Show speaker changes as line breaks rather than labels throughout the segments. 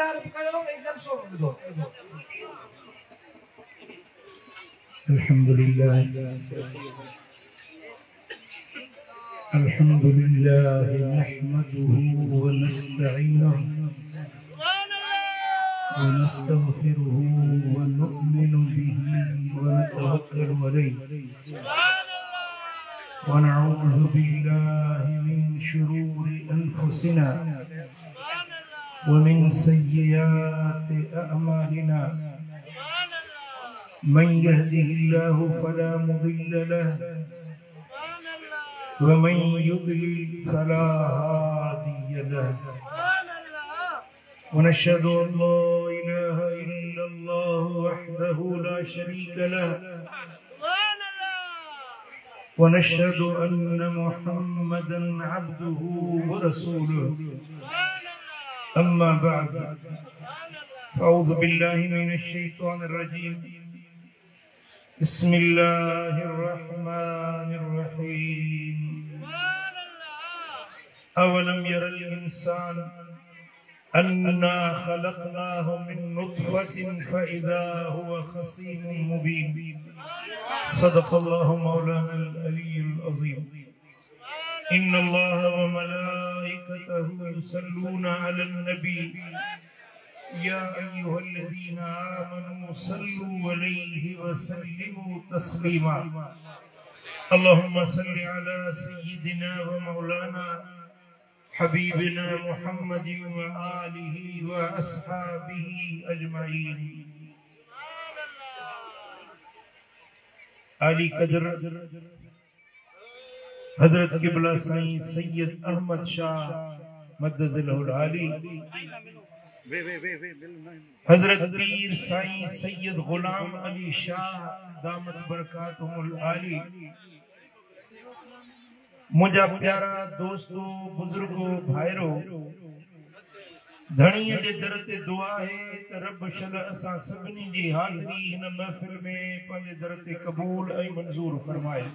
तैयार कयो ए जलसो दो
अल्हम्दुलिल्लाह नहमदुहु व नस्तईनुहु व नस्तगफिरुहु व नु'मिनु बिही व नतवक्कलु अलैहि व नऊज़ु बिल्लाहि मिन शुरूरि अनफुसिना व मिन सय्यिआति अअमालिना मन यहदिहिल्लाहु फला मुदिल्ल लहु व मन युद्लिल फला हादिय लहु व नशहदु अन ला इलाहा इल्लल्लाह वहदहु ला शरीक लहु व नशहदु अन्न मुहम्मदन अब्दुहु व रसूलुहु अम्मा बअद अऊज़ु बिल्लाहि मिनश शैतानिर रजीम बिस्मिल्लाहिर्रहमानिर्रहीम अवलम यरल इंसान अन्ना खलक़नाहु मिन नुत्फ़तिन फ़इज़ा हुवा खसीमुम मुबीन सदक़ल्लाहु मौलानल अलीयुल अज़ीम इन्नल्लाहा व मलाइकतहु युसल्लूना अलन नबी या अय्युहल्लज़ीना आमनू सल्लू अलैहि व सल्लिमू तस्लीमा अल्लाहुम्मा सल्लि अला सय्यिदिना व मौलाना हबीबिना मुहम्मदिन व आलिहि व अस्हाबिहि अजमाइन। आली कदर हजरत किबला साईं सैयद अहमद शाह मद्दज़िलहुल आली, हजरत पीर साईं सैयद गुलाम अली शाह दामत बरकातुहुल आली, मुझा प्यारा दोस्तों बुजुर्गों भाईरो, धणीअ जे दर ते दुआ है त रब शल असां सभिनी जी हाज़िरी हिन महफ़िल में पंहिंजे दर ते क़बूल ऐं मंज़ूर फरमाए।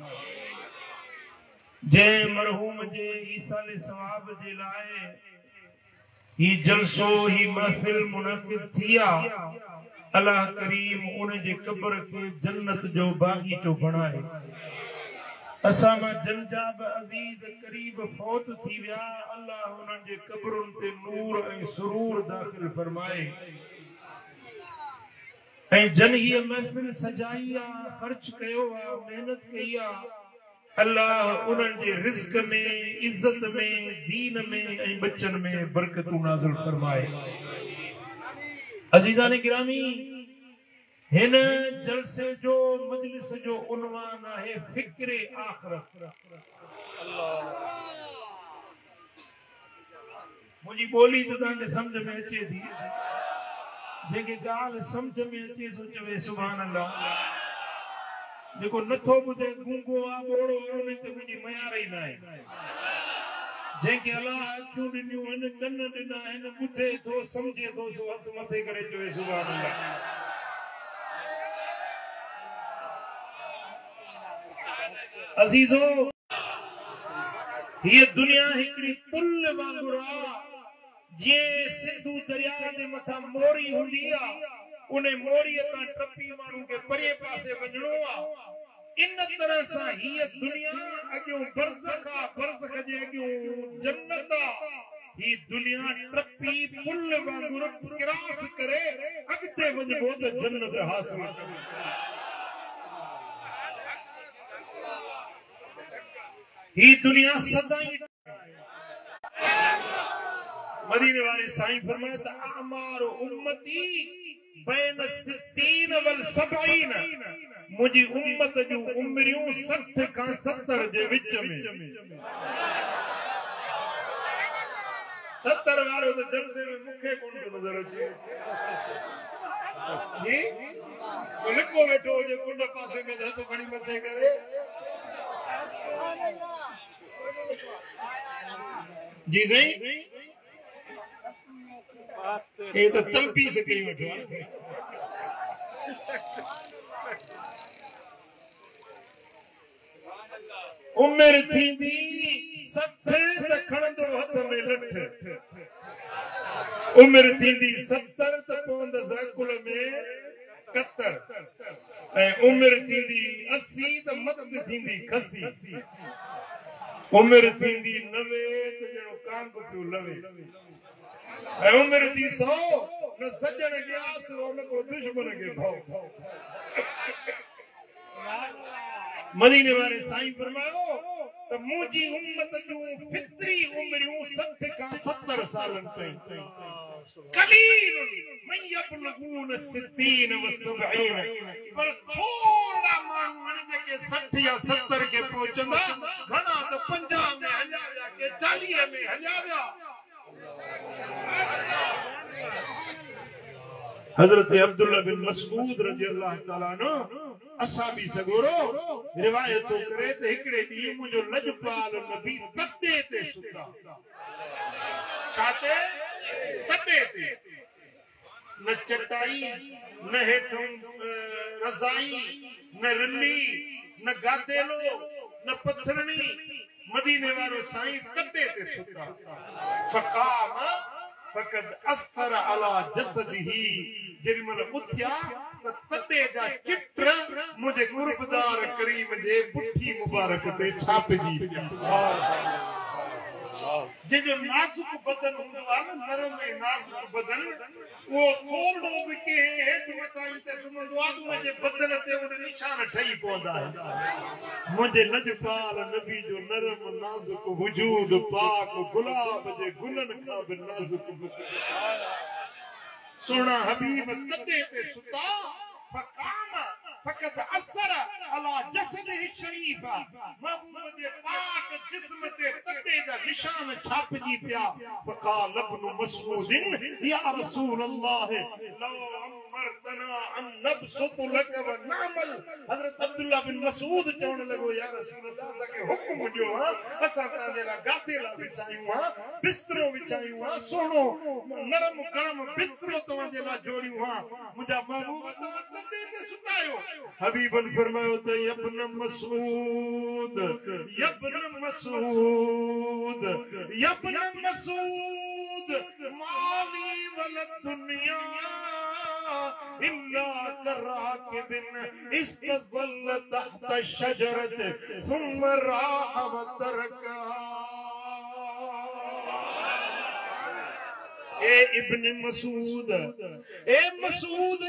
जंहिं मरहूम जे ईसाल सवाब जे लाइ ही जलसो ही महफ़िल मुनक़िद थिया, अल्लाह करीम उन जे क़ब्र के जन्नत जो बागीचो बणाए। असां मां जनजाब अज़ीज़ करीब फौत थी विया, अल्लाह उन्हनि जे क़ब्रुनि ते नूर ऐं सुरूर दाख़िल फरमाए। ऐं जन हीअ महफ़िल सजाई आ, ख़र्च कयो आ, मेहनत कई आ, अल्लाह उन्हनि जे रिज़्क़ में, इज़्ज़त में, दीन में ऐं बच्चन में बरकतूं नाज़िल फरमाए। अज़ीज़ान गिरामी, हिन जलसे जो मजलिस जो उन्वान है फिक्रे आखिरत। मुझी बोली तो तव्हांखे समझ में अचे थी, जेके ॻाल्हि समझ में अचे सो चवे सुभान अल्लाह, जेको नथो ॿुधे गूंगो आ ॿोड़ो उन ते मुंहिंजी मयार ई न आहे। जंहिंखे अलाह अखियूं ॾिनियूं आहिनि, कन ॾिना आहिनि, ॿुधे थो समझे थो सो हथ मथे करे चवे सुभान अल्लाह। अज़ीज़ो, ये दुनिया हिकड़ी पुल वांगुरु आ, जीअं सिंधु दरिया जे मथां मोरी हूंदी आ, उन मोरीअ तां टपी माण्हू खे परे पासे वञणो आ। इन तरह सां हीअ दुनिया अॻियों बरज़ख आ, बरज़ख जे अॻियों जन्नत आ। ही दुनिया टपी पुल वांगुरु क्रॉस करे अॻिते वञिबो त जन्नत हासिल कबी। ही दुनिया सदाई मदीने वाले साईं फरमाए त अमार उम्मती बैन सित्तीन वल सबईन, मुझी उम्मत जूं उम्रियूं 60 खां 70 जे विच में। 70 वारो त जलसे में मूंखे कोन थो नज़र अचे जी, तो लिखो वेठो हुजे कुंड पासे में हथ खणी मथे करे जी साईं, ये तो तलपी से कई वेठो आहे। उमिरि थींदी 60 त खणंदो हथ में लठ, उम्र थींदी 70 त पवंदसि कुल में 71 ऐं उम्र थींदी 80 त मत थींदी खसी उम्र थींदी 90 त ॼणो कांग पियो लवे ऐं उम्र थी 100 न सजण ग्यास न को दुश्मन खे भउ मदीने वारे साईं फरमायो त मुंहिंजी उम्मत जूं फितरी उम्रियूं 60 खां 70 सालनि ताईं कलील मन यबलगून 60 व 70 पर थोड़ा माण्हू आहिनि जेके 60 या 70 खे पहुचंदा घणा त 50 में हलिया विया के 40 में हलिया विया हजरत अब्दुल्ला बिन मसऊद रजी अल्लाह ताला नो असाबी सगोरो रिवायत करे त हिकड़े ॾींहुं मुंहिंजो लजपाल नबी तॾे ते सुता छाते तॾे ते न चटाई न हेठों रज़ाई न रिली न गादेलो न पथरणी मदीने वारो साईं तॾे ते सुता फकाम फकद अथर अला जसदिही जेमल उथिया त तॾे जा चित्र मुंहिंजे कुर्बदार करीम जे पुठी मुबारक ते छापजी जो नाज़ुक बदन हूंदो आहे न नरम ऐं नाज़ुक बदन उहो थोरो बि कंहिं हेठि मथां ते सुम्हंदो आहे उनजे बदन ते उन निशान ठही पवंदा आहिनि मुंहिंजे लजपाल नबी जो नरम नाज़ुक वजूद पाक गुलाब जे गुलनि खां बि नाज़ुक सुहिणा हबीब तॾे ते सुता फकाम फकत असर अला जसदिही शरीफ महबूब जे पाक जिस्म ते तॾे जा निशान छापजी पिया फकाल इब्न मसऊद या रसूल अल्लाह लो अमरतना अन नबसुत लक व नअमल हजरत अब्दुल्ला बिन मसऊद चवण लॻो या रसूल अल्लाह असांखे हुक्म ॾियो असां तव्हांजे लाइ गादेला विछायूं बिस्तरो विछायूं सुहिणो नरम गरम बिस्तरो तव्हांजे लाइ जोड़ियूं मुंहिंजा महबूब तॾे ते सुतायो हबीबन फरमायो त इब्न मसऊद माली वल दुनिया इल्ला कराकिबिन इस्तज़ल तहत शजरत सुम्म राह व तरका ए इब्न मसऊद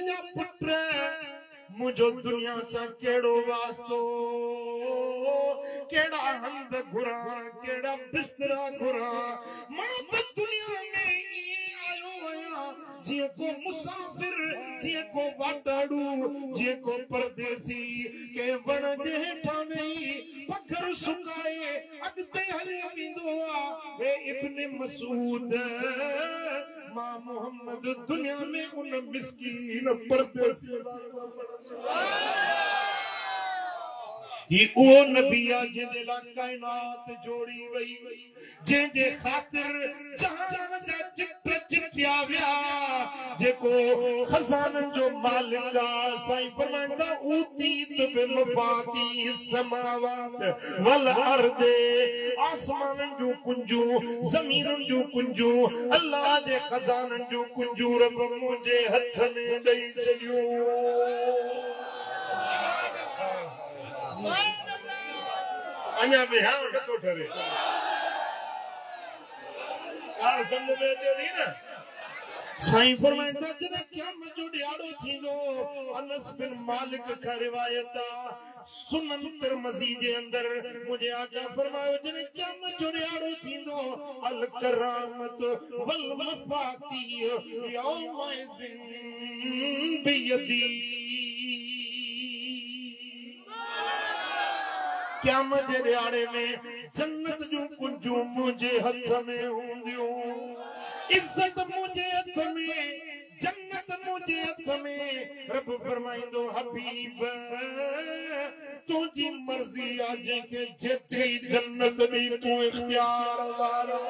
जा पुत्र मुझो दुनिया सा केड़ो वास्तो केड़ा हंद घुरा केड़ा बिस्तरा घुरा मां तो दुनिया में आयो आया जे को मुसाफिर जे को वाटाड़ू जे को परदेसी के बण जे हेठा वेही पखर सुकाए अगते हली वेंदो ए इब्न मसऊद मां मोहम्मद दुनिया में उन मिस्कीन परदेसी ये ओ नबी आ जिने ला कायनात जोड़ी वई जे खातिर जान जा चिट चिटिया विया जेको खजानन जो मालिक आ साईं फरमांदा ऊतीत बि मफाती समावात वल अर्द आसमानन जो कुंजू ज़मीनन जो कुंजू अल्लाह जे खजानन जो कुंजू रब मुझे हथ में ॾेई छॾियो अञा बि हा नथो ठरे समझ में अचे थी न साईं फरमाईंदा जॾहिं क़यामत जो ॾियारो थींदो अनस बिन मालिक खां रिवायत सुनन तिरमिज़ी जे अंदर मुझे आका फरमायो जॾहिं क़यामत जो ॾियारो थींदो अल करामत वल मफाती यौमइदिन बियदी क़यामत जे ॾियारे में जन्नत जूं कुंजूं मुंहिंजे हथ में हूंदियूं इज्जत मुंहिंजे हथ में जन्नत मुंहिंजे हथ में रब फरमाईंदो हबीब तुंहिंजी मर्ज़ी आहे जंहिंखे जेतिरी जन्नत ॾे तूं इख्तियार वारो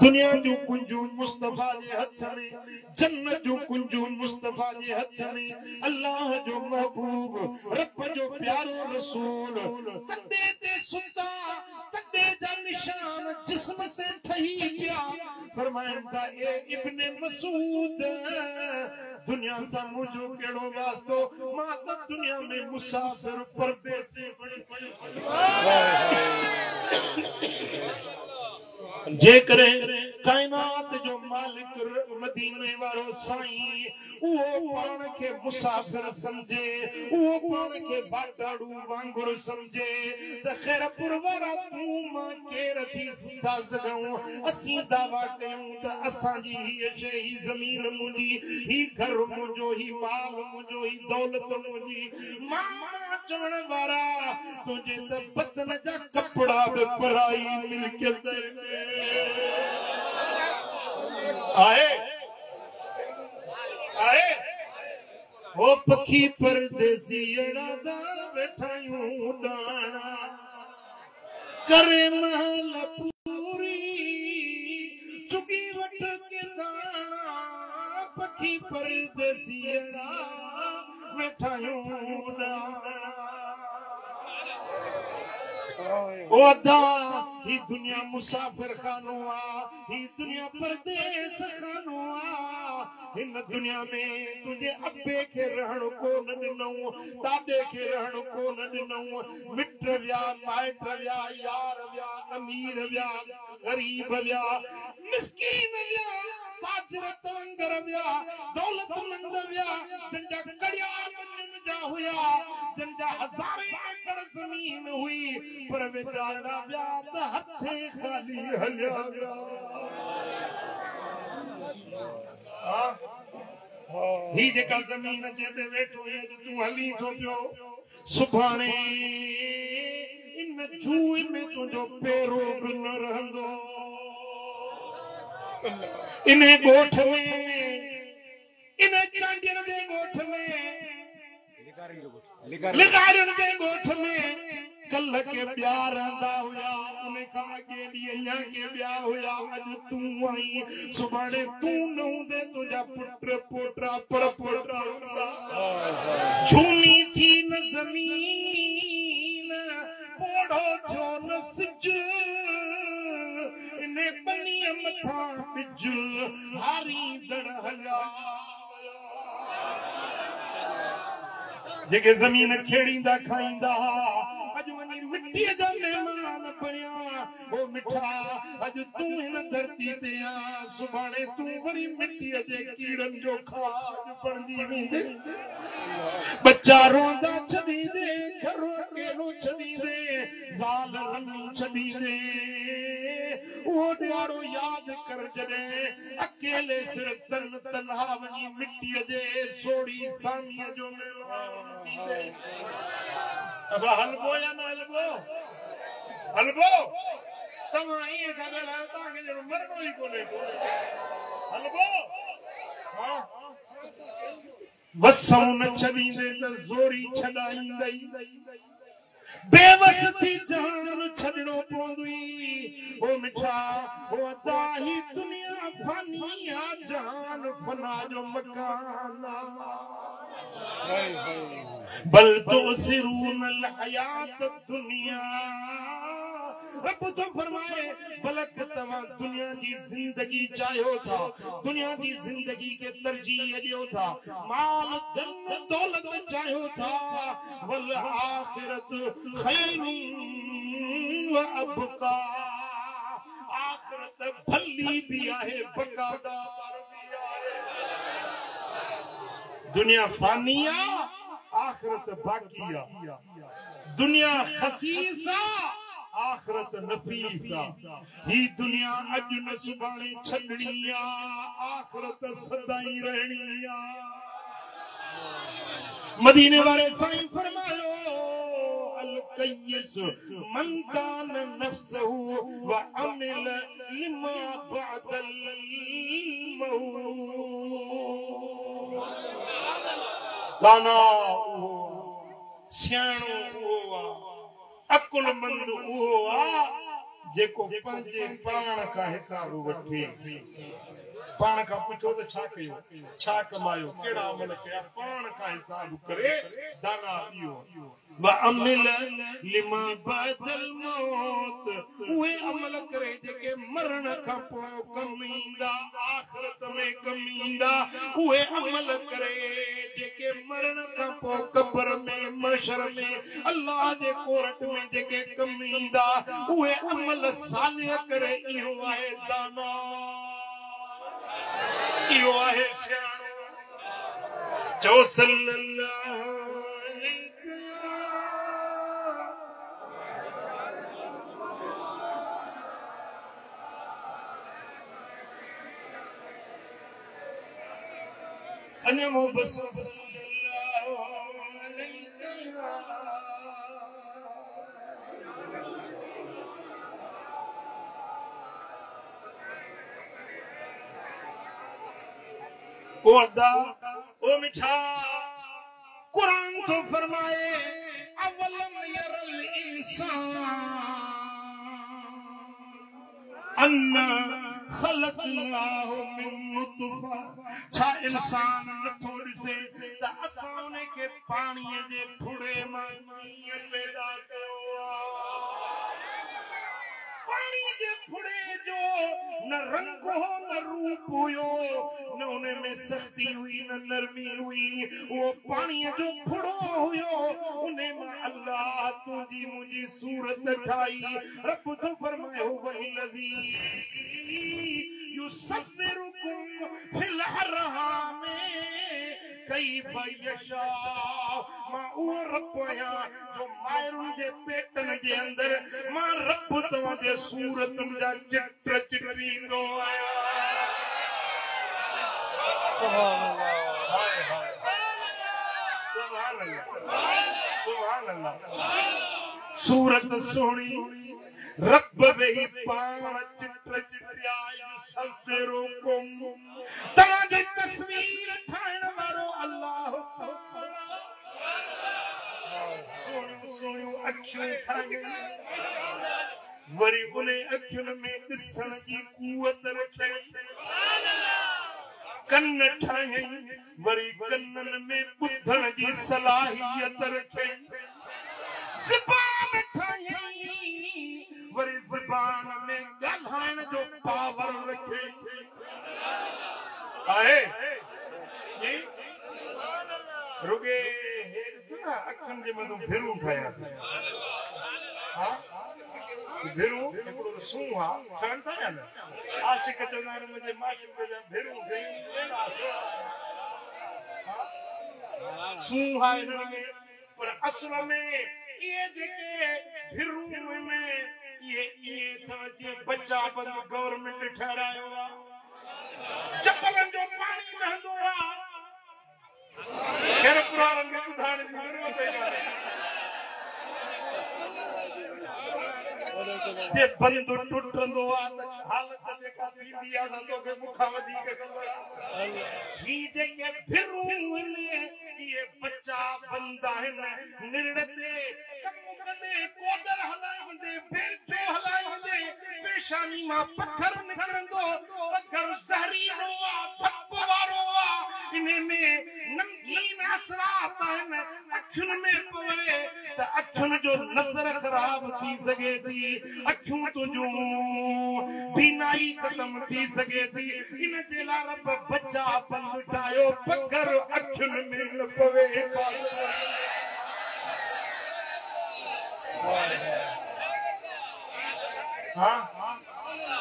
दुनिया जो कुंजू मुस्तफा जे हथ में जन्नत जो कुंजू मुस्तफा जे हथ में अल्लाह जो महबूब रब जो प्यारो रसूल तॾे ते सुता तॾे जा निशान जिस्म से ठही पिया फरमाइण था ए इब्ने मसूद दुनिया सा मुझो केड़ो वास्तो मां त दुनिया में मुसाफिर परदेसी जे करे कायनात जो मालिक मदीने वारो साईं वो पाण के मुसाफिर समझे वो पाण के बाटाड़ू वांगुर समझे त खैरपुर वारा तू मां केर थी था सघूं असीं दावा कयूं त असां जी ही शइ ही ज़मीन मुंहिंजी ही घर मुंहिंजो ही माल मुंहिंजो ही दौलत मुंहिंजी मां चवण वारा तुंहिंजे त बदन जा कपड़ा बि पराई मिल्कियत आए आए वो पखी परदेसी अड़ा दा बैठायूं डाना करे महल पूरी चुगी वट के दाना पखी परदेसी अड़ा बैठायूं डाना ओदा ही दुनिया मुसाफिर खानो आ ही दुनिया परदेस खानो आ इन दुनिया में तुझे अब्बे के रहण को न ॾिनऊं ॾाॾे के रहण को न ॾिनऊं मिट विया माइट विया यार विया अमीर विया गरीब विया मिस्कीन विया ताजर तवंगर विया दौलतमंद विया जिनजा कड़िया मंजन जा हुया जिनजा हज़ारे एकड़ ज़मीन हुई पर बेचारा विया त हथे खाली हलिया विया ही जेका ज़मीन जे ते वेठो है तू हली थो पियो सुभाणे इन जूए में तुंहिंजो पेरो बि न रहंदो इन ॻोठ में इन चांडियन जे ॻोठ में लिगारियुनि जे ॻोठ में कल के ॿिया रहंदा हुया उन खां अॻे ॾींहं अञा के ॿिया हुया अॼु तूं आई सुभाणे तूं न हूंदे तुंहिंजा पुट पोटा परपोटा हूंदा झूनी थी न ज़मीन पोड़ो थियो न सिज इन बनीअ मथां ॿिज हारींदड़ हलिया जेके ज़मीन खेड़ींदा खाईंदा अॼु वञी मिटीअ जा महिमान बणिया ओ मिठा अॼु तूं हिन धरती ते आ सुभाणे तूं वरी मिटीअ जे कीड़नि जो खाज बणजी वेंदे बच्चा रोंदा छॾींदे घर अकेलो छॾींदे ज़ाल रनी छॾींदे उहो ॾियारो यादि कर जॾहिं अकेले सिर तन्हा वञी मिटीअ जे सोड़ी सामीअ जो महिमान थींदे अब हलबो या न हलबो हलबो तव्हां ईअं था ॻाल्हायो तव्हांखे ॼणो मरणो ई कोन्हे हलबो हा बसऊं न छॾींदे त ज़ोरी छॾाईंदई बेवस थी जान छॾणो पवंदी ओ मिठा ओ अदा ही दुनिया फनी आ जान फना जो मकान बल तुसिरून अलहयात दुनिया रब तो फरमाए बलक तवा दुनिया की जिंदगी चाहो था दुनिया की जिंदगी के तरजीह दियो था माल धन दौलत चाहो था वल आखिरत खैरुन व अबका आखिरत भली भी आहे बकादार भी आहे दुनिया फानिया आखिरत बाकिया दुनिया खसीसा आखिरत नफीसा ही दुनिया अज न सुभाणे छड़नी आ आखिरत सदाई रहनी आ मदीने वाले साईं फरमायो अल कय्यस मन कान नफ्सहु व अमिल लिमा बअदल मौत काना सियाणो हुआ अकुलमंद उहो आ जेको पंहिंजे पाण खां हिसाब वठे पाण का पूछो तो छा कयो छा कमायो केड़ा अमल कया पाण का हिसाब करे दाना दियो व अमल लिमा बदल मौत उहे अमल करे जेके मरण का पो कमींदा आखिरत में कमींदा उहे अमल करे जेके मरण का पो कब्र में महशर में अल्लाह जे कोर्ट में जेके कमींदा उहे अमल सालिह करे इहो आहे दाना इहो आहे सियाणो जो सल्लल्लाहु अन्य मोहब्बत सल्लल्लाहु अलैहि ओ अदा ओ मिठा कुरान तो फरमाए अवलम यरल इंसान अन्ना खलकनाहु मिन नुतफा छा इंसान नथो ॾिसे त असां उन खे पाणीअ जे फुड़े मां पैदा कयो पानी जे फुड़े जो न रंग हो न रूप हुयो न उन में सख्ती हुई न नरमी हुई वो पानी जो फुड़ो हुयो उन में अल्लाह तुझी मुझी सूरत ठाई रब तो फरमायो वल्लज़ी युसव्विरुकुम फिल अरहाम कैफ यशा मां उहो रब आहियां जो मायरुनि जे पेटनि जे अंदरि मां रब तव्हां जे सूरतुनि जा चित्र चिटरींदो आहियां सुभान अल्लाह हाय हाय सुभान अल्लाह सुभान अल्लाह सूरत सोहणी रब वेही पाण चित्र चिटरिया सव्विरुकुम तव्हां जी तस्वीर ठाहिण वारो अल्लाह सोनियूं अखियूं ठाहियूं वरी उन अखियुनि में ॾिसण जी कुवत रखे कन ठाहियईं वरी कननि में ॿुधण जी सलाहियत रखे ज़बान ठाहियईं वरी ज़बान में ॻाल्हाइण जो पावर रखे आहे जी रुगे अखियुनि जे मथां भिरूं ठाहिया हा भिरूं हिकिड़ो त सूंहुं आहे ठहनि था या न आशिक चवंदा आहिनि मुंहिंजे माशूक जा भिरूं सूंहुं आहे हिननि में पर असुल में इहे जेके भिरूं आहिनि इहे ईअं अथव जीअं बचा बंदि गवर्नमेंट ठहिरायो आहे चपलनि जो पाणी बहंदो आहे खेर पुराणनि खे ॿुधाइण जी ज़रूरत ई कान्हे बंदि टुटंदो आहे त हालत जेका थींदी आहे त तोखे मूंखां वधीक ख़बर आहे ही जेके भिरूं आहिनि इहे बचा बंद आहिनि निरड़ ते कमु कंदे कोडर हलाईंदे बेलचो हलाईंदे पेशानी मां पत्थर निकिरंदो पत्थर ज़हरीलो आहे धप वारो आहे इन में नमकीन असरात आहिनि अखियुनि में पवे त अखियुनि जो नज़र ख़राब थी सघे थी अखियूं तुंहिंजूं बीनाई ख़तम थी सघे थी इन जे लाइ रब बचा बंदि ठाहियो पत्थर अखियुनि में न पवे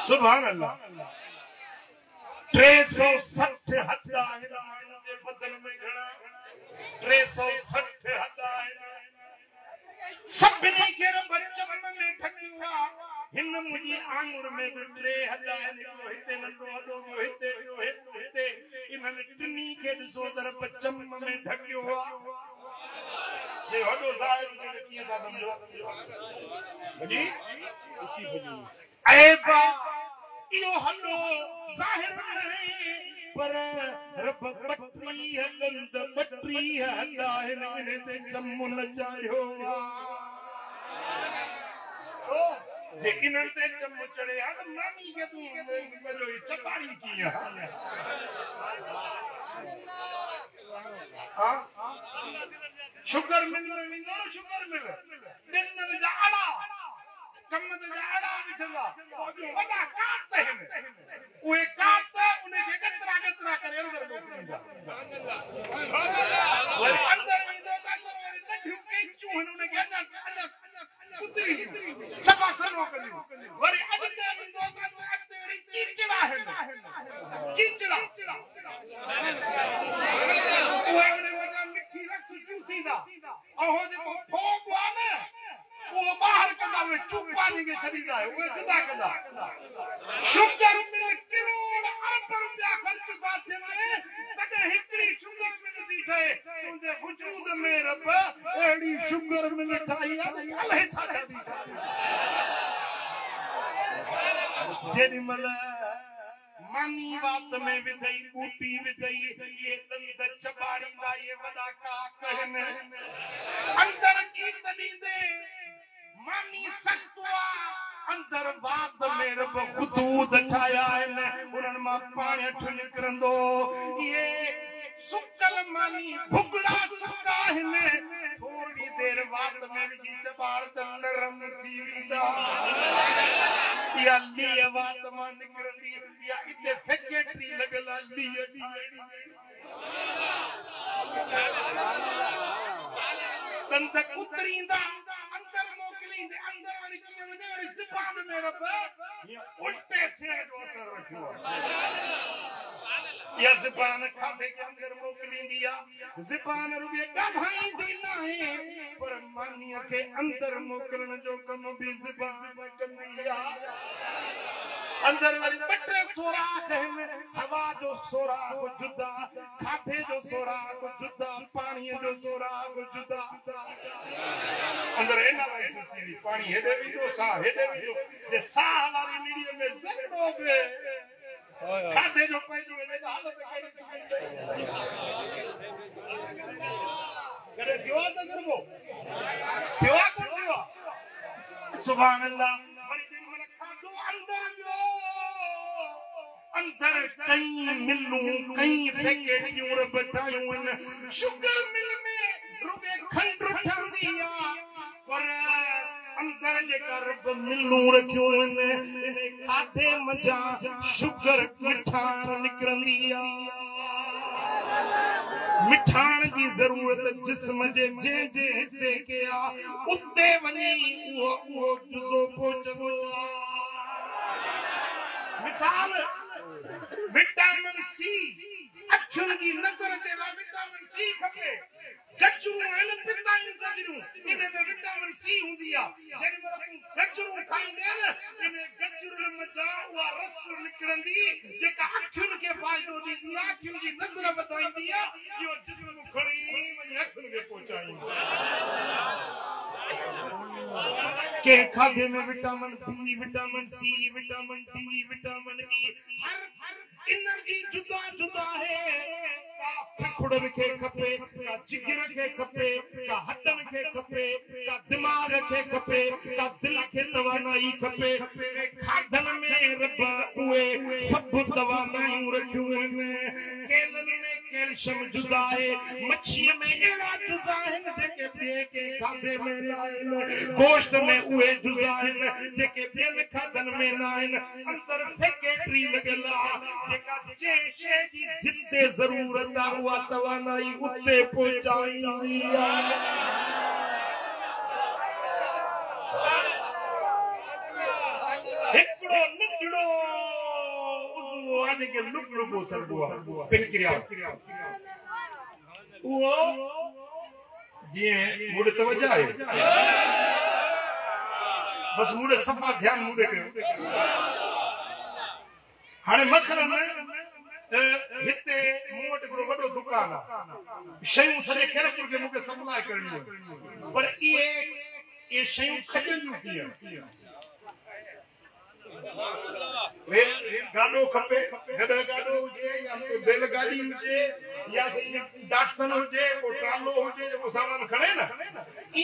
सुभान अल्लाह 360 हद आहिनि जे बदन में घणा 360 हद आहिनि सभिनी खे रब चमन में ठकियो आहे हिन मुंहिंजी आंगुर में बि 3 हद आहिनि हिकिड़ो हिते नंढो हॾो ॿियो हिते ॿियो हिते इन्हनि टिनी खे ॾिसो त रब चम में ढकियो आहे जे हॾो ज़ाहिर हुजे त कीअं था सम्झो जी ऐबा इहो हॾो ज़ाहिर नाहे पर रब 32 हदंद 32 हद आहिनि इन ते चम न चाहियो लेकिन अंते चम चढ़े आ मामी के तू मजो चपाड़ी किया हां शुगर मिल में विंदो शुगर मिल दिन में जाड़ा कम में जाड़ा बिछला जो वडा काटते हैं वो काटते उन्हें के कतरा करे अंदर मोकलिंदा और अंदर विंदो अंदर नठियो के चूहन उन्हें के अंदर कुतरी सबा सनो कली वरी अगते विंदो अगते वरी चिचड़ा है चिचड़ा वो मजा मिठी रख जूसीदा ओहो जे फोग वाले वो बाहर कदा में चुप्पा नहीं के खरीदा है वो जुदा कदा शुगर मिल करोड़ अरब रुपया खर्च साथे में कदे हिकड़ी शुगर मिल दी थे तुझे वजूद में रब एड़ी शुगर मिल ठाई अल्लाह छाड़ा दी जेडी मल मानी बात में विदई बूटी विदई ये दंद चबाड़ी दा ये वडा का कहने अंदर की तनी दे मानी सख्तवा अंदर बात में रब खुदूद ठाया है उनन मा पानी ठुन करंदो ये सुकल मानी भुगड़ा सुका है थोड़ी देर बाद में भी चबाड़ त नरम थी विंदा या लिए बात मा निकरंदी या इते फैक्ट्री लगला लिए तंत कुतरींदा अंदर मोकलींदे अंदर वाली की वजह वाली ज़बान में रब ये उल्टे थे जो असर रखियो या ज़बान खाते के अंदर मोकलींदी या ज़बान रुपये का भाई देना है पर मानिया के अंदर मोकलन जो कम भी ज़बान कन्या अंदर वाली बटे सोराख है में हवा जो सोराख जुदा खाते जो सोराख जुदा पानी जो सोराख जुदा अंदर है ना भाई सच्ची पानी हेडे भी दो सा हेडे भी दो जे सा वाली मीडिया में जड़ो पे खाते जो पैजो में हालत करे दिवा तो करबो दिवा कर दिवा सुभान अल्लाह अंदर कई मिलू कई पैकेटियों रबटायूं शुगर मिल में रुपए खंड रखंदिया पर अंदर जेका रब मिलू रखियो ने खाते मजा शुगर मिठाण निकरंदिया मिठाण की जरूरत जिस्म जे जे जे हिस्से के आ उते वनी वो जुज़ो पहुंचदो मिसाल विटामिन सी अखियुन की नजर ते विटामिन सी खपे गजरू इन पिताइन गजरू इने में विटामिन सी हुंदिया जने में गजरू खाइंदे न इने गजरू मजा वा रस निकरंदी जेका अखियुन के फायदो दींदी अखियुन की नजर बताईंदी यो जिस्म खणी वने अखियुन के पहुंचाई के खाधे में vitamin B vitamin C vitamin D vitamin E हर एनर्जी जुदा जुदा है का खुड़न के खपे का जिगर के खपे का हड्डन के खपे का दिमाग के खपे का दिल के तवानाई खपे खाधन में रब उए सब तवानाई रखियो ने केलन में कैल्शियम जुदा है मच्छी में एड़ा जुदा है जेके पिए के खाधे में लाइन गोश्त में उए जुदा है जेके बेल खाधन में नाइन अंदर फैक्ट्री लगला जेका जे शे जी जिते जरूरत हुआ तवानाई उते पहुंचाई दिया एकड़ो निकड़ो वो आज के लुक सरबुआ पैंक्रियास वो ये मुड़े तवज्जो है बस मुड़े सफा ध्यान मुड़े के हाने मसलन हिते मोट बड़ो बड़ो दुकान शयूं सजे खेरपुर के मुके सप्लाई करनी पर ये शयूं खजन की वे गाडो खपे गडा गाडो हुजे या बेलगाड़ी हुजे या डाटसन हुजे को ट्रालो हुजे जो सामान खणे न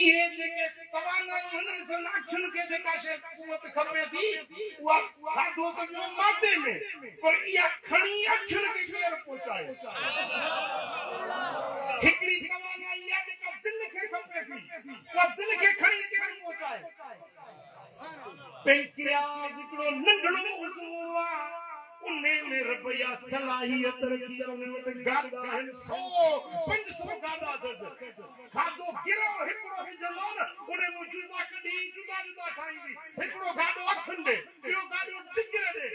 इहे जेके तवाना हुननि सां नाखियुनि खे जेका शइ कुवत खपे थी उहा खाधो त ॿियो मादे में पर इहा खणी अखियुनि खे केरु पहुचाए हिकिड़ी तवाना इहा जेका दिलि खे खपे थी उहा दिलि खे खणी केरु पहुचाए पेंक्रियास हिकिड़ो नंढड़ो उज़ू आहे उन्हें में रुपया सलाहियत रखी उन्हें वटि गाॾा आहिनि 100-500 गाॾा अथसि खाधो गिरो हिकिड़ो विझंदो न उन्हें मूं जुदा कढी जुदा जुदा ठाहींदी हिकिड़ो गाॾो अखियुनि ॾे ॿियो गाॾो जिगर ॾे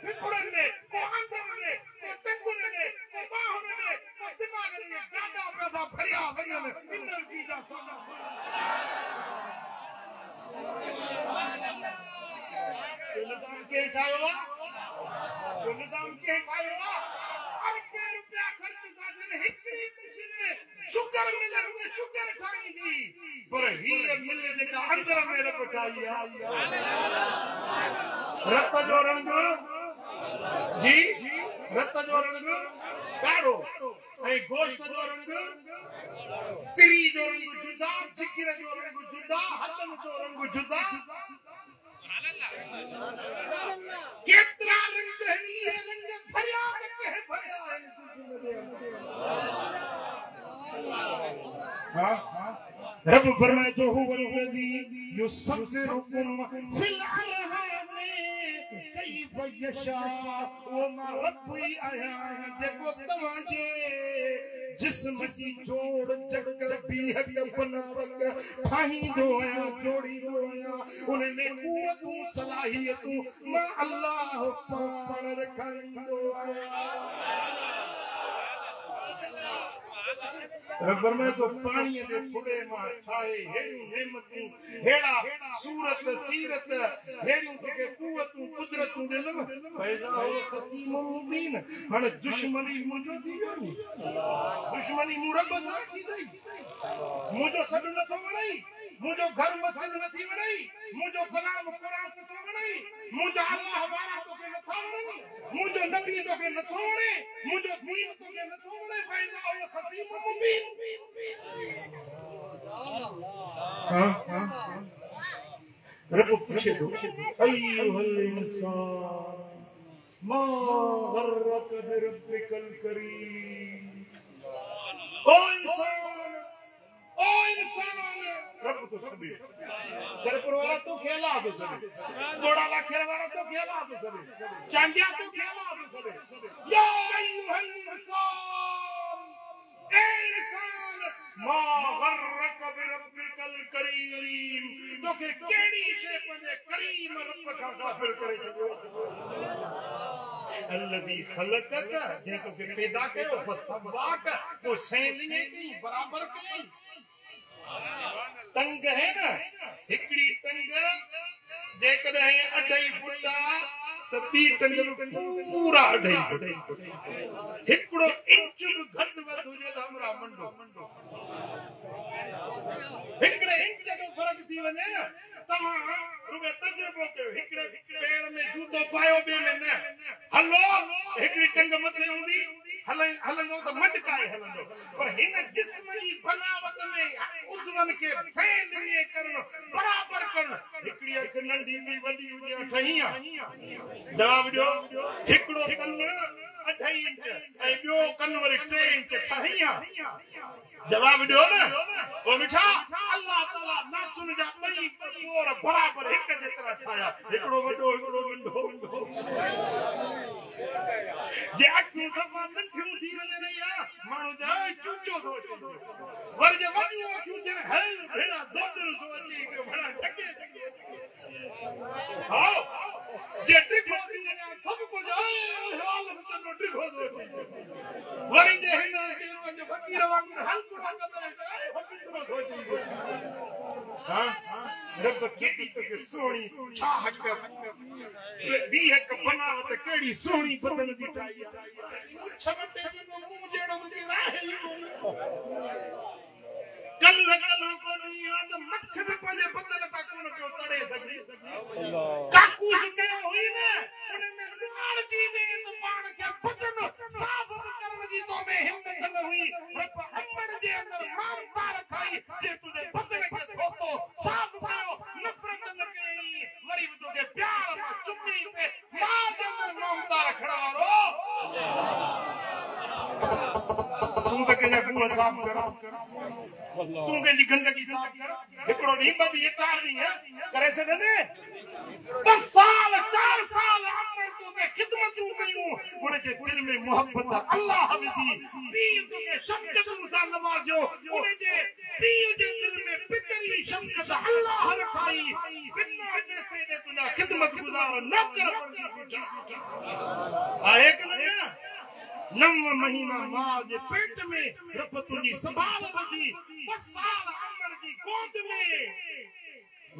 फिफड़नि ॾे को आंगुरनि ॾे को टंगुनि ॾे को ॿाहुनि ॾे को दिमाग़ ॾे गाॾा पिया था भरिया वञनि एनर्जी जा सोना निज़ाम केरु ठाहियो आहे वो निजाम के ठाहियो अरबे रुपया ख़र्च था थियनि हिकिड़ी मशीन शुगर मिले रुपए शुगर ठाहींदी पर हीअ मिले जेका अंदर में रब ठाही आहे रत जो रंग जी रत जो रंग ॻाढ़ो ऐं गोश्त जो रंग तिरी जो रंग जुदा जिगर जो रंग जुदा हथनि जो रंग जुदा केतिरा रंग आहिनि इहे रंग भरिया भरिया आहिनि रब फरमाए थो हुवल लज़ी युसब्बिरुकुम फिल अरहाम कैफ यशा वो मां रब ई आहियां जेको तव्हांजे जिस्म जी जोड़ चकर बीहक बनावक ठाहींदो आहियां जोड़ींदो आहियां उनमें कुवतूं सलाहियतूं मां अल्लाह पाण रखाईंदो आहियां रब में तो पानी दे फुड़े मां ठाहे हेड़ियूं नेमतूं हेड़ा सूरत सीरत हेड़ियूं जेके कुवतूं कुदरतूं ॾिनव फैज़ा हो क़सीम मुबीन हाणे दुश्मनी मुंहिंजो थी वियो नी दुश्मनी मूं रब सां थी वई मुंहिंजो सॾु नथो वणई मुंहिंजो घर मस्जिद नथी वणई मुंहिंजो कलाम क़ुरान नथो वणई मुंहिंजा अल्लाह वारा तोखे नथा वणनि मुंहिंजो नबी तोखे नथो वणे मुंहिंजो दीन तोखे नथो वणे फैज़ा हो क़सीम मुबीन रब पूछे थो अय्युहल इंसान मा गर्रक बिरब्बिकल करीम ओ इंसान रब तो सभी दरपुर वाला तो खेला तो सभी घोड़ा ला खेल वाला तो खेला तो सभी चांदिया तो खेला तो सभी या अय्युहल इंसान ए इंसान मा गर्रक बिरब्बिकल करीम तोखे केड़ी शे पंजे करीम रब का गाफिल करे छो अल्लज़ी खलकक जे तोखे पैदा कयो फसवाक तो सैलिए की बराबर कई टंग है ना हिकड़ी टंग जेकॾहिं 2.5 फुट त ॿी टंग पूरा 2.5 फुट हिकिड़ो इंच बि घटि वधि हुजे त हमरा मंडो हिकिड़े इंच जो फ़र्क़ु थी वञे न तव्हां रुॻो तजुर्बो कयो हिकिड़े पेर में जूतो पायो ॿिए में न हलो हिकिड़ी टंग मथे हूंदी हलंदो त मटकाए हलंदो पर हिन जिस्म जी बनावट में उज़वनि खे सैलिए करणु बराबर करणु हिकिड़ी अखि नंढी बि वॾी हुजे 8 जवाब ॾियो हिकिड़ो कन 2.5 इंच ऐं ॿियो कन वरी 3 इंच ठहिया जवाब ॾियो न ओ मिठा अल्लाह ताला नासुन जा ॿई पोर बराबर हिक जेतिरा ठाहिया हिकिड़ो वॾो हिकिड़ो नंढो जे अखियूं सफ़ा नंढियूं थी वञनि माण्हू जा चूचो थो अचे वरी जे वॾियूं अखियूं थियनि हल भेड़ा दोडर थो अचे भेड़ा ढके हा जे टिको थी वञे सभु कुझु हाल चङो टिको थो अचे वरी जे हिन जे फ़क़ीर वांगुरु हल्को हल्को थो अचे हा रब केॾी तोखे सुहिणी छा हक़ ॿी हक़ बनावत केॾी सुहिणी बदन जी ठाही आहे छवटे जो मुंहुं जहिड़ो तुंहिंजी राहे ई कोन कल को नहीं याद मख भी पंहिंजे बदन का कोन पियो तड़े सघे काकूस कयो हुई न उन में ॾुआड़ थी वे त पाण खे बदन साफ़ करण जी तो में हिम्मत न रब अमर जे अंदर ममता रखाई जे तुझे बदन के धोतो साफ कयो नफरत न कई वरी भी तोखे प्यार मां चुमी पे मां जे अंदर ममता रखण वारो तू त के गुण साफ कर तू के गंदगी साफ कर हिकड़ो नी बदी चार नी है करे से ने 10 साल 4 साल अमर तो के खिदमत कयूं उनके दिल में मोहब्बत अल्लाह विधी पीर तो के शफकत सा नवाजो उनके पीर के दिल में फितरी शफकत अल्लाह रखाई बिना पैसे दे तुना खिदमत गुजार नौकर आए कि नहीं 9 महीना मां जे पेट में रब तुंजी संभाल बदी 10 साल अमर की गोद में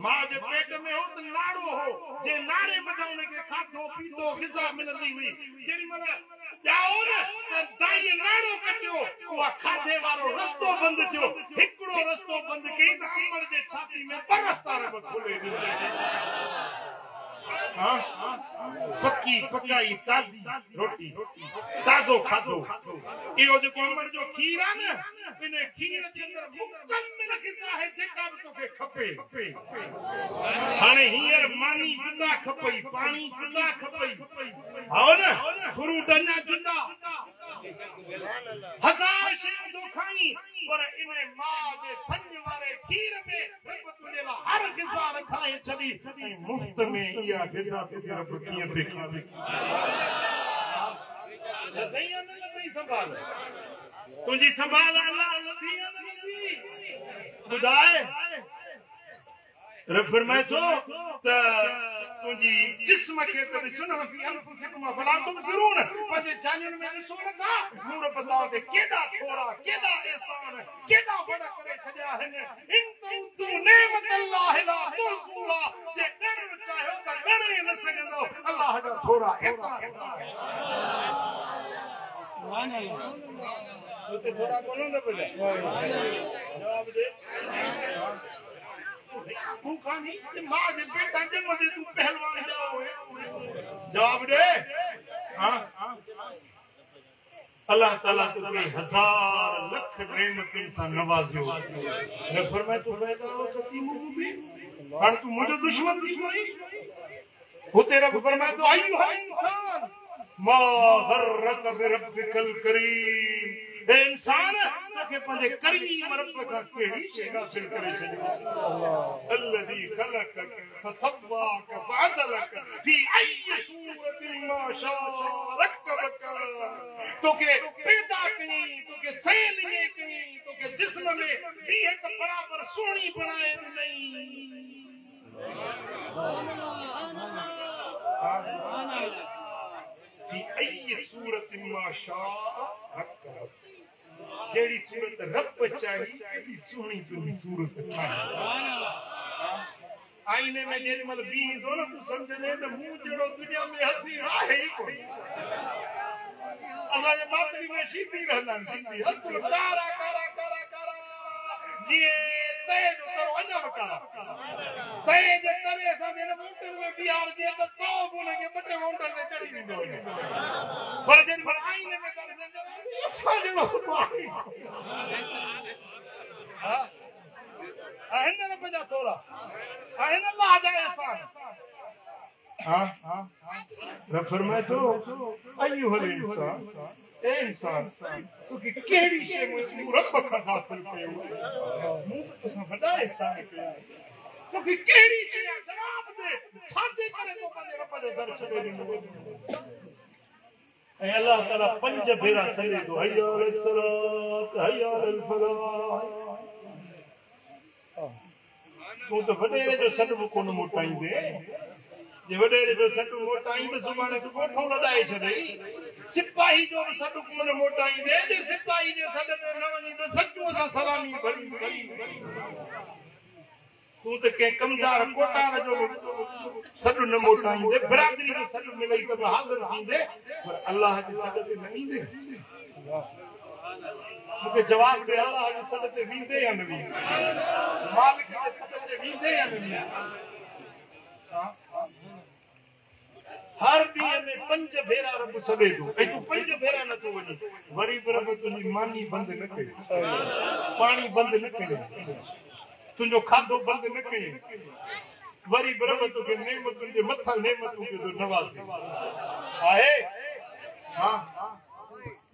मां जे पेट में हो तो नाड़ो हो जे नारे बजाने के खाधो पीतो ग़िज़ा मिलंदी हुई जेरी मन जाओ न दाई नाड़ो कटियो उहा खाधे वारो रस्तो बंद थियो हिकड़ो रस्तो बंद कई त अमर जे छाती में परस्ता रब खोले हां पक्की पकाई ताजी रोटी ताजो खाधो इहो जो अमर जो खीर आ न इने खीर के अंदर मुकम्मल ग़िज़ा है जेका भी तोखे खपे हाने हींअर मानी जुदा खपई पानी जुदा खपई हो न फ्रूट अञा जुदा 1000 शयूं तो खाई पर इने मां जे थन वारे खीर में रब तुंहिंजे लाइ हर ग़िज़ा रखाए छॾी ऐं मुफ़्त में इहा ग़िज़ा तुंहिंजे रब कीअं थी खावे लॻई संभाल तुंहिंजी संभाल अल्लाह लधी ॿुधाए रब फरमाए थो त तुंहिंजी जिस्म खे त ॾिसो न फी अनफुसिकुम फला तुबसिरून पंहिंजे जानियुनि में ॾिसो नथा मूं रब तव्हां ते केॾा थोरा केॾा एहसान केॾा वॾा करे छॾिया आहिनि इन तू नेमत अल्लाह ला तुसूहा जे ॻणणु चाहियो त ॻणे न सघंदो अल्लाह जा थोरा एतिरा सुभान अल्लाह उते थोरा कोन न पड़े जवाब दे तू खानी मां जे बेटा जे मदे तू पहलवान जाओ जवाब दे हां अल्लाह ताला तुझे 1000 लाख नेमतुन से नवाज़ियो ने फरमाए तू पैदा कसीम मुबीन हां तू मुझे दुश्मन थी कोई हुते रब फरमाए तो अय्युहा इंसान मा गर्रक बिरब्बिकल करीम ए इंसान तोखे पंहिंजे करीम रब खां कहिड़ी शइ हासिल करे छॾियो अल्लज़ी ख़लक़क फसव्वाक फअदलक फी अय्यि सूरतिन मा शाअ रकबक तोखे पैदा कयईं तोखे सैल कयईं तोखे जिस्म में भी हिक बराबर सुहिणी बणाए ॾिनई फी अय्यि सूरतिन मा शाअ रकबक जेड़ी सूरत रब चाही एडी सुणी तुंहिंजी सूरत ठाही आईने में जेडी मल बी दो न तू समझे त मुंह जड़ो दुनिया में हसी आहे ही कोई अल्लाह जे बातरी में सीधी रहलन सीधी हस कारा कारा कारा कारा जे तेज उतर वञा बका तेज करे सा मेरे मोटर में बिहार जे त तो बोले के बटे मोटर में चढ़ी दींदो पर जे पर आईने में कर साजणो हां आहिन न बजा थोड़ा आहिन अल्लाह जा एहसान हां रब फरमाए तो अय्युहल इंसान ए इंसान तू की केड़ी शे मुझे रब खां हासिल कयो मुंह तो वडा एहसान कया तू की केड़ी शे जवाब दे छाते करे तो पंहिंजे रब जो दर छॾे ॾिनो ऐं अल्लाह ताला 5 भेरा सॾे थो हय्या अलल सलात हय्या अलल फलाह तू तो वडेरे जो सॾ बि कोन मोटाईंदे जे वडेरे जो सॾ मोटाई त सुभाणे तू कोठो लॾाए छॾई सिपाही जो बि सॾ कोन मोटाईंदे जे सिपाही जे सॾ ते न वञी त सचो सां सलामी भरी तू त के कमदार कोटार जो सॾ न मोटाईंदे बिरादरी जो सॾ मिलई त हाज़िर थींदे पर अल्लाह जे सॾ ते न ईंदे मूंखे जवाब दे अल्लाह जे सॾ ते वींदे या न वींदे मालिक जे सॾ ते वींदे या न वींदे हर ॾींहं में 5 भेरा रब सॾे थो ऐं तूं 5 भेरा नथो वञे वरी बि रब तुंहिंजी मानी बंदि न कई पाणी बंदि न कई तुंहिंजो खाधो बंदि न कई वरी बि रब तोखे नेमतुनि जे मथां नेमतूं खे थो नवाज़े आहे हा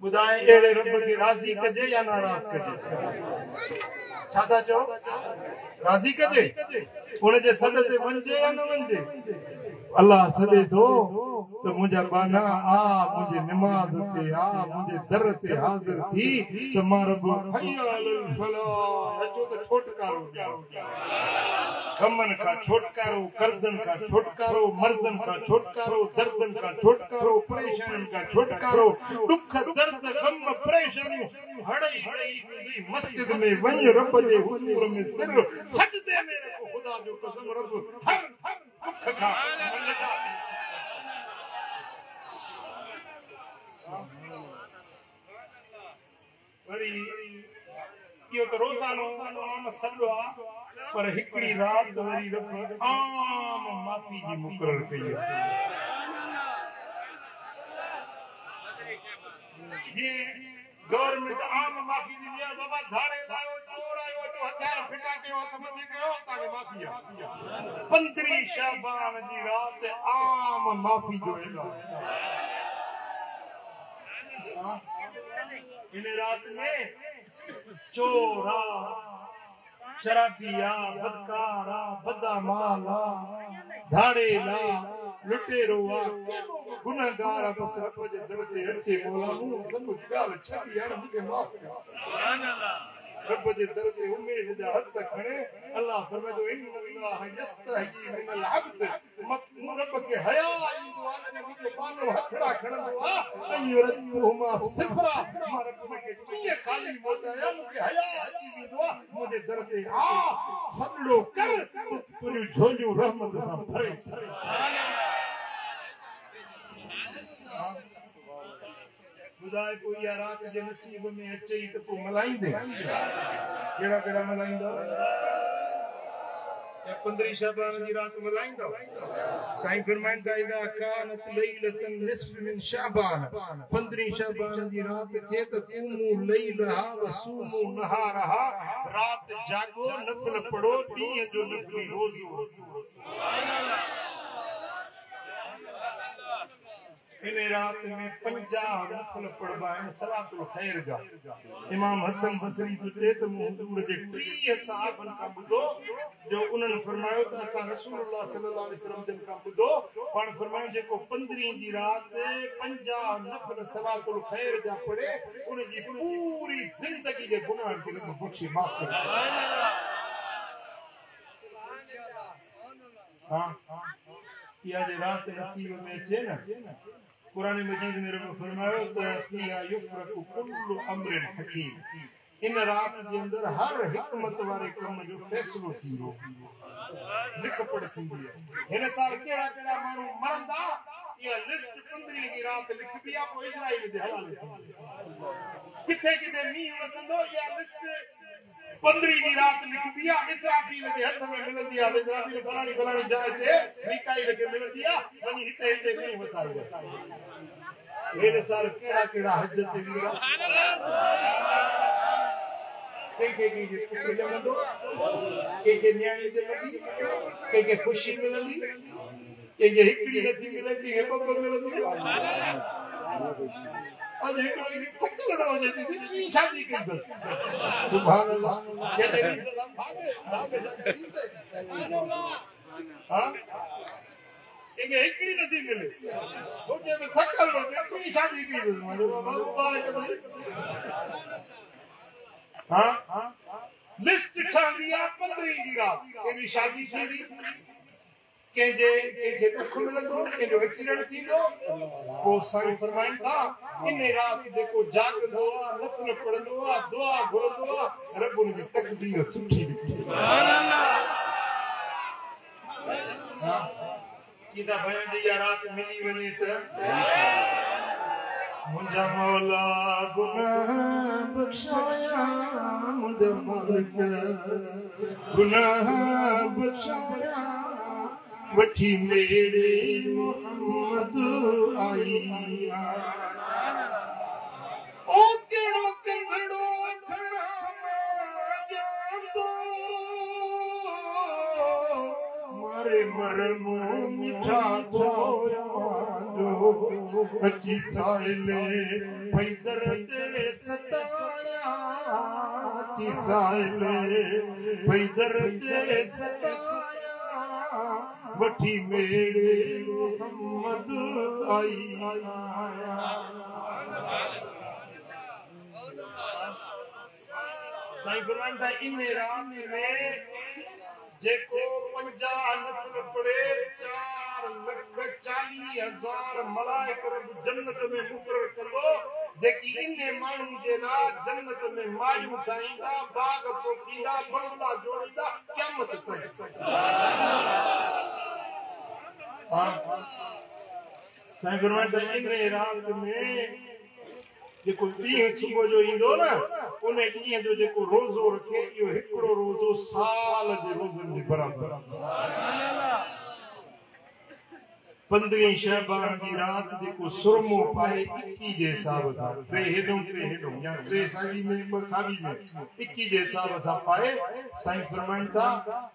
ॿुधाए अहिड़े रब खे राज़ी कजे या नाराज़ कजे छा था चओ राज़ी कजे हुनजे सॾ ते वञिजे या न वञिजे अल्लाह सॾे थो त मुंहिंजा बाना आ मुंहिंजे निमाज़ ते आ मुंहिंजे दर ते हाज़िर थी त मां रब हय्या अलल फलाह अचो त छोटकारो कमनि खां छोटकारो कर्ज़नि खां छोटकारो मर्ज़नि खां छोटकारो दर्दनि खां छोटकारो परेशानियुनि खां छोटकारो दुख दर्द गम परेशानियूं हड़ई हड़ई मस्जिद में वञ रब जे हुज़ूर में सिर सजदे में रखो ख़ुदा जो कसम रब हर दुख खां वरी इहो त रोज़ानो आम सॾो आहे पर हिकिड़ी राति वरी रब आम माफ़ी जी मुक़रर कई आहे गवर्नमेंट आम माफ़ी ॾिनी आहे बाबा धाड़े लायो चोर आयो तो हथियार फिटा कयो हथ मथे कयो तव्हांखे माफ़ी आहे 15 शाबान जी राति आम माफ़ी जो ऐलान इन राति में चोरा शराबिया बदकारा बदमाला धाड़ेला लुटेरो गुनहगार बस रब जे दर ते अचे मौला मूं सब ॻाल्हि छॾी हाणे मूंखे माफ़ कर सुभान अल्लाह रब जे दर ते उमेद जा हथ खणे अल्लाह फरमाए इन अल्लाह यस्तही मिनल अब्द मूं रब खे हया ईंदो आहे जॾहिं मुंहिंजो बानो हथड़ा खणंदो आहे ऐं रब्बुहुमा सिफरा मां रब खे कीअं ख़ाली मोटाया मूंखे हया अची वेंदो आहे मुंहिंजे दर ते आ सॾो कर तुंहिंजूं झोलियूं रहमत सां भरे सुभान अल्लाह ॿुधाए पोइ इहा राति जे नसीब में अचे त पोइ मल्हाईंदे कहिड़ा कहिड़ा मल्हाईंदा 15 शाबान जी राति मल्हाईंदा साईं फरमाइनि था इदा कानत लैलतन निस्फ मिन शाबान 15 शाबान जी राति थिए त क़ूमू लैलहा व सूमू नहारहा राति जागो नफ़िल पढ़ो ॾींहं जो नफ़िली रोज़ो सुभान अल्लाह इन रात में 50 नफ़िल पढ़बा आहिनि सलातुल खैर जा इमाम हसन बसरी तो चए त मूं हुजूर जे 30 सहाबनि खां ॿुधो जो उन्हनि फरमायो त असां रसूलुल्लाह सल्लल्लाहु अलैहि वसल्लम जन खां ॿुधो पाण फरमायो जेको 15 जी राति 50 नफ़िल सलातुल खैर जा पढ़े उन जी पूरी ज़िंदगी जे गुनाह खे बख़्शे माफ़ करे सुभान अल्लाह हां इहा जे राति नसीब में अचे न कुरान मजीद में रब फरमायो त फिया युफरकु कुल्लु अम्रिन हकीम इन रात जे अंदर हर हिकमत वारे कम जो फैसलो थींदो लिख पढ़ थींदी आहे हिन साल कहिड़ा कहिड़ा माण्हू मरंदा इहा लिस्ट 15 जी राति लिखबी आहे पोइ इज़राइल जे हवाले किथे किथे मींहुं वसंदो इहा लिस्ट 15 जी राति लिखबी आहे इसराफील जे हथ में मिलंदी आहे इसराफील फलाणी फलाणी जाइ ते मीकाईल खे मिलंदी आहे वञी हिते हिते मींहुं वसाए मेरे साल केड़ा केड़ा हज ते विया के मिलंदो के न्याणी ते मिली के खुशी मिलंदी के हिकड़ी नथी मिलंदी हे ॿ मिलंदी अज हिकड़ी तकल न हुजे थी शादी कई बस सुभान अल्लाह के हां इनके हिकड़ी नथी मिले छोटे में थकल हो कोई शादी की मानो बाबू बारे के हां लिस्ट ठहंदी आहे 15 जी रात केरी शादी थींदी के दुख मिलंदो के जो एक्सीडेंट थींदो वो साईं फरमाइनि था इन रात जेको जागंदो आहे नफ़िल पढ़ंदो आहे दुआ घुरंदो आहे रब उन जी तकदीर सुठी लिखी सुभान अल्लाह हां किदा भयन जी रात मिली वने त मुंहिंजा मौला गुनाह बख्शाया मुंहिंजा मालिक गुनाह बख्शाया वठी मेरे मोहम्मद आई ओ केड़ो कंगड़ो खड़ा मारे मरनो मिठा थोया जो अची साइले पैदर ते सताया अची साइले पैदर ते सताया वठी मेरे मोहम्मद आई साईं फरमाइंदा इन रात में जेको 50 नफल पड़े 4,40,000 मलाइक रब जन्नत में मुकर्रर कंदो जेकी इने माण्हू जे लाइ जन्नत में मायूं ठाहींदा बाग पोखींदा बंगला जोड़ींदा क़यामत ताईं साईं फरमाइंदा इन रात में जेको ॾींहुं सुबुह जो ईंदो न उन ॾींहं जो जेको रोज़ो रखे इहो हिकिड़ो रोज़ो साल जे रोज़नि जे बराबरि 15 शहबान जी रात जेको सुरमो पाए 21 जे हिसाब सां 3 हेॾो या 3 साॻी में 2 खाॿी में 21 जे हिसाब सां पाए साईं फरमाइनि था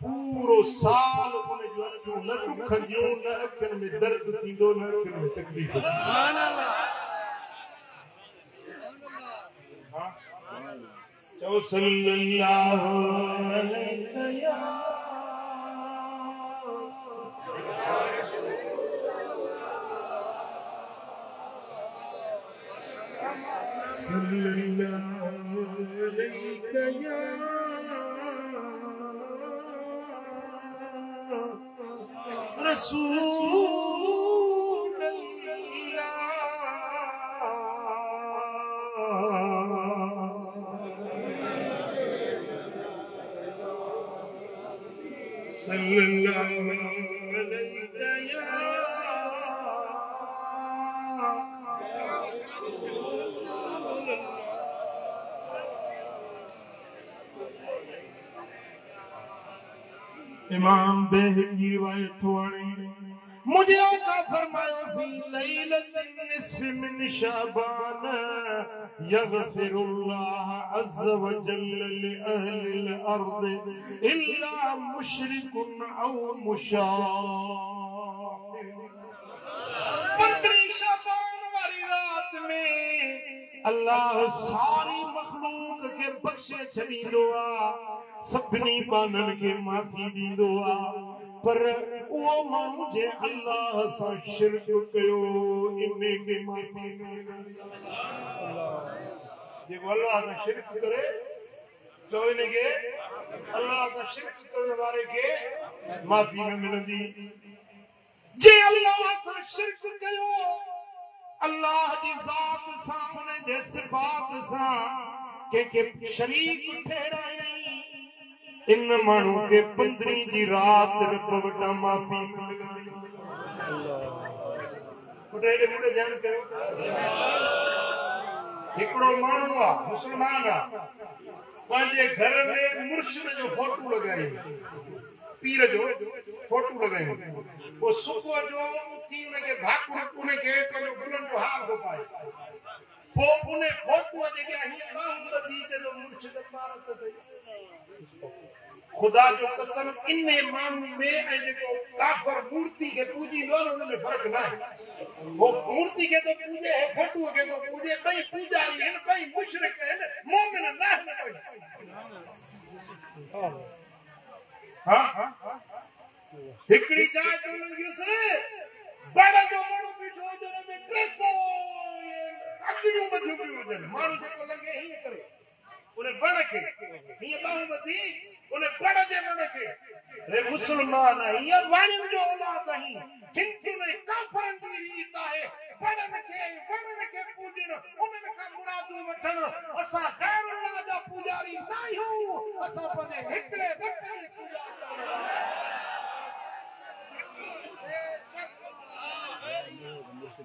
पूरो साल उन जो अखियूं न ॾुखंदियूं न अखियुनि में दर्द थींदो न अखियुनि में तकलीफ़ चओ सल्लल्लाहु अलैहि रसूल सल्लल्लाहु अलैहि इमाम बेहक़ी की रिवायत वाणी मुझे आका फरमायो फी लैलतिन निस्फ मिन शाबान यगफिरुल्लाह अज़्ज़ व जल्ल लि अहलिल अर्द इल्ला मुशरिकुन औ मुशाहिर 15 शाबान वाली रात में अल्लाह सारी मखलूक के बख्शे छॾींदो आहे सभिनी बाननि खे माफ़ी ॾींदो आहे पर उहो माण्हू जे अल्लाह सां शिरक कयो इने खे माफ़ी न मिलंदी जेको अल्लाह सां शिरक करे तो इनखे अल्लाह सां शिरक करण वारे खे माफ़ी न मिलंदी जे अल्लाह सां शिरक कयो अल्लाह जी ज़ात सां उन जे सिफ़ात सां कंहिंखे शरीक ठहिरायई इन माण्हू खे 15 जी रात रब वटां माफ़ी मिलंदी ध्यानु कयो हिकिड़ो माण्हू आहे मुस्लमान आहे पंहिंजे घर में मुर्शिद जो फोटो लॻायो पीर जो फोटो लॻायो पोइ सुबुह जो उथी उनखे भाकुर उनखे पंहिंजो गुलनि जो हार थो पाए पोइ उन फोटूअ जे अॻियां हीअं बाहूं ॿधी चयो मुर्शिद पारत अथई खुदा जो कसम इन माण्हू में ऐं जेको काफ़र मूर्ति खे पूजींदो न उन में फ़र्क़ु न आहे वो मूर्ति खे तो पूजे फोटूअ खे तो पूजे ॿई पूजारी आहिनि ॿई मुशरिक आहिनि मोमिन न आहिनि हा हिकिड़ी जाइ ते लंघियुसि बड़ जो माण्हू बीठो हुजे हुन में 300 अॻियूं ॿधियूं पियूं हुजनि माण्हू जेको लंघे हीअं करे उन बड़ खे हीअं ॿाहूं ॿधी उन बड़ जे बड़ खे हे मुस्लमान हीअं वाणियुनि जो औलाद आहीं हिंदुनि ऐं काफ़रनि जी रीत आहे बड़नि खे पूॼण उन्हनि खां मुरादूं वठण असां ग़ैरुल्लाह जा पूजारी न आहियूं असां पंहिंजे हिकिड़े रब जे पूजारी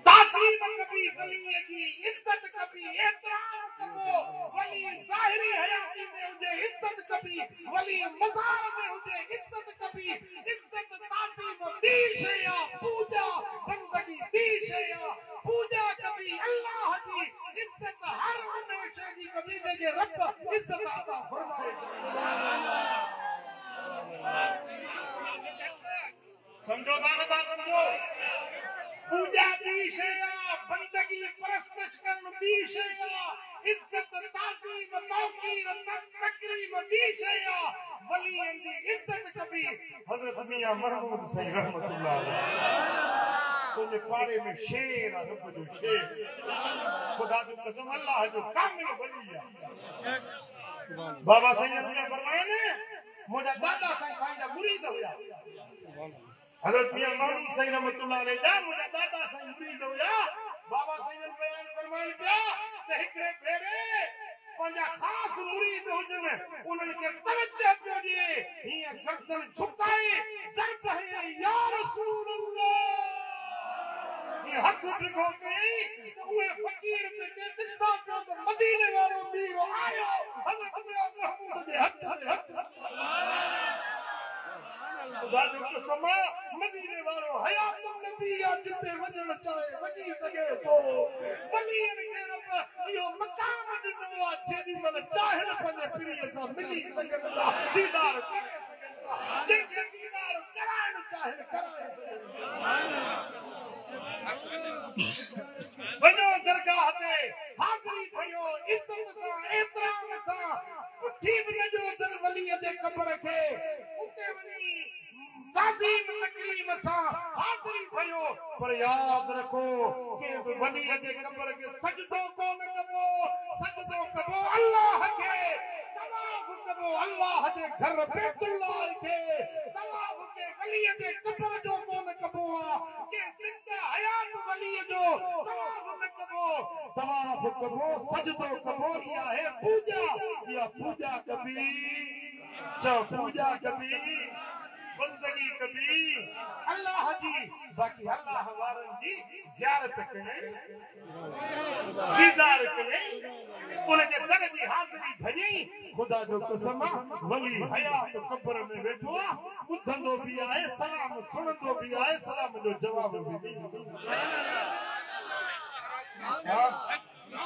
तासीम कभी वली की इज्जत कभी एहतराम कबो वली ज़ाहिरी हयाती में हुजे इज्जत कभी वली मज़ार में हुजे इज्जत कभी इज्जत तासीम दिल शया पूजा बंदगी दी शया पूजा कभी अल्लाह जी इज्जत हर हमेशा जी कभी दे रब इज्जत अता फरमाए समझो ना समझो पूजा दी शया बंदगी परस्तश करन दी शया इज्जत ताज़ीम तौकीर तकरीम दी शया वलियन दी इज्जत कभी हजरत मियां महमूद सही रहमतुल्लाह अलैह तुझे पाड़े में शेर रब जो शेर खुदा की कसम अल्लाह जो कामिल वली है बाबा सैयद ने फरमाया ने मुझे दादा साईं दा मुरीद हुआ हजरत मियां महमूद सही रहमतुल्लाह अलैह जा मुझे दादा साईं मुरीद हुआ बाबा सैयद बयान फरमाइन पिया ते हिकड़े फेरे पंजा खास मुरीद हुजन उन्हनि खे तवज्जो पियो ॾिए हीअं गर्दन झुकाए ज़र्ब है या रसूल अल्लाह ये हथ भिगो कई तो उहे फकीर पे जे ॾिसां पियो त मदीने वारो मीर आयो हज़रत महमूद जे हथ खुदा जो कसम मदीने वारो हयात नबी जिते वजण चाहे वजी सके तो वलीन के रब यो मकाम ॾिनो आहे जेॾी महिल चाहे पंहिंजे पीरीअ सां मिली सघनि था दीदार करे सघनि था जेके दीदार कराइण चाहे कराए वञो दरगाह ते हाज़िरी कयो इज़त सां एतिराम सां पुठी बि न ॾियो दिल वलीअ जे क़ब्र खे उते वञी ताज़ीम तकरीम सां हाज़िरी कयो पर याद रखो कि वलीअ जे क़ब्र खे सजदो कोन कबो सजदो कबो अल्लाह खे तवाफ़ कबो अल्लाह जे घर बैतुल्लाह खे तवाफ़ के वलीअ जे क़ब्र जो कोन कबो के ज़िंदा हयात वलीअ जो तवाफ़ न कबो तवाफ़ कबो सजदो कबो इहा है पूजा इहा पूजा कबी चओ पूजा कबी बंदगी कभी अल्लाह जी बाकी अल्लाह वारन जी ज़ियारत कने दीदार कने उनके दर जी हाज़िरी भॼी खुदा जो कसम वली हयात क़ब्र में वेठो ॿुधंदो बि आहे सलाम सुणंदो बि आहे सलाम जो जवाब बि ॾींदो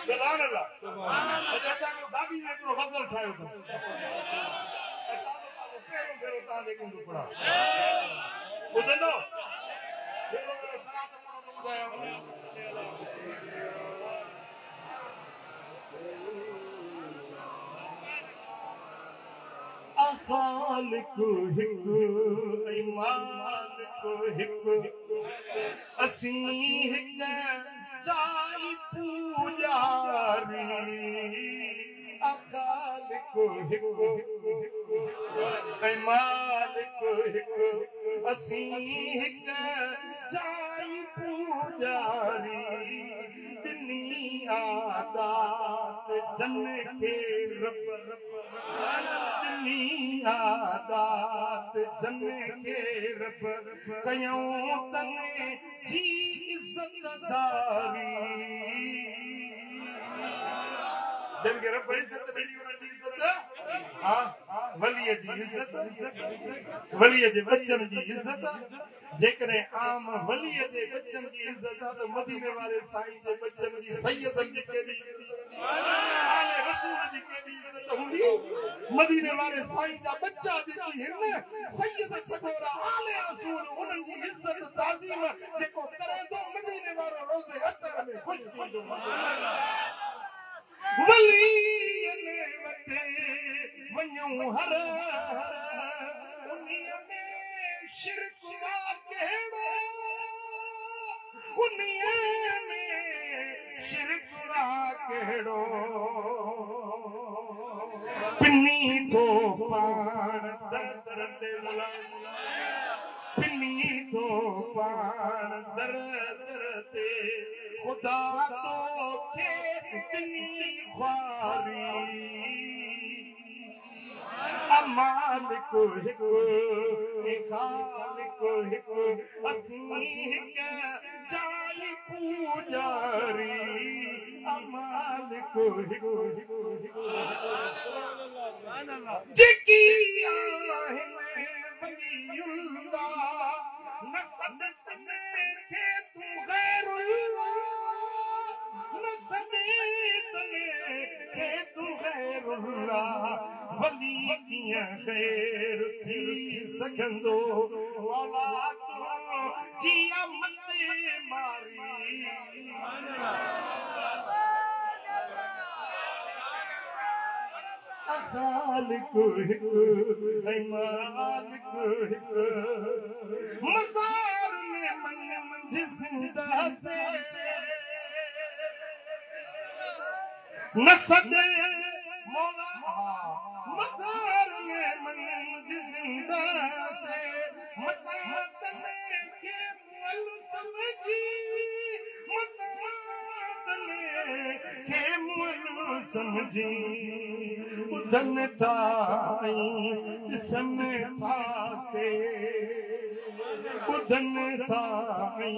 सुभान अल्लाह अचा जो दादी ने हिकिड़ो गज़ल ठाहियो अथऊं फेरो ताजे के टुकड़ा ॿुधंदो फेरो मेरो सलात पढ़ो तो ॿुधायो खालिक हिकु ऐं मालिक हिकु असीं हिक जाई पूजारी खालिक हिकु ऐं मालिक हिकु असीं हिक जाई पूजारी ॾिनी आदात जन खे रब ॾिनी आदात जन खे रब कयूं तने जी इज़तदारी जिन खे रब इज़त ॾिनी उन्हनि जी इज़त वलीअ जी इज़त वलीअ जे बचन जी इज़त जेकॾहिं आम वलीअ जे बचन जी इज़त आहे त मदीने वारे साईं जे बचन जी सैयदनि जी केॾी आले रसूल जी केॾी इज़त हूंदी मदीने वारे साईं जा बच्चा जेकी आहिनि सैयद सगोरा आले रसूल उन्हनि जी इज़त ताज़ीम जेको करे थो मदीने वारो रोज़े अतर में ख़ुशि थींदो वलीअ ने वटे वञूं हर उन्हीअ में शिरक कहिड़ो उन्हीअ में शिरक कहिड़ो पिनी थो पाण दर दर ते पिनी थो पाण दर दर ते खुदा तोखे ॾिनी ख्वारी मालिक हिकु खालिक हिकु असीं हिक जाई पूजारी मालिक हिकु जेकी आहिनि वलीउल्लाह न नसदतने के तू गैरुल्लाह नसदतने के तू गैरुल्लाह वली किया गैर थी सगंदो मौला तू जिया मते मारी खालिक हिक ऐ मालिक हिक मज़ार में मंझ ज़िंदा से न सदे मौला मज़ार में मंझ ज़िंदा से मतातने के मुअल समझी मतातने के मुअल समझी उधन थाई ॾिसन था से उधन थाई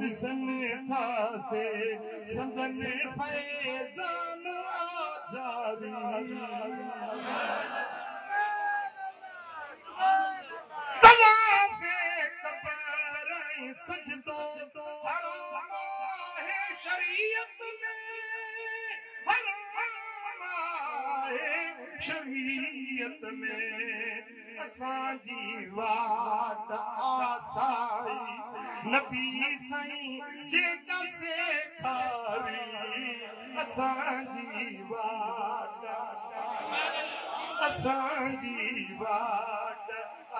ॾिसन था से संदन फैज़ान जारी तवाफ़े कबर सजदो हराम है शरीयत में शरीयत में असांजी वाट आसाई नबी साईं जेका सेखारी असांजी वाट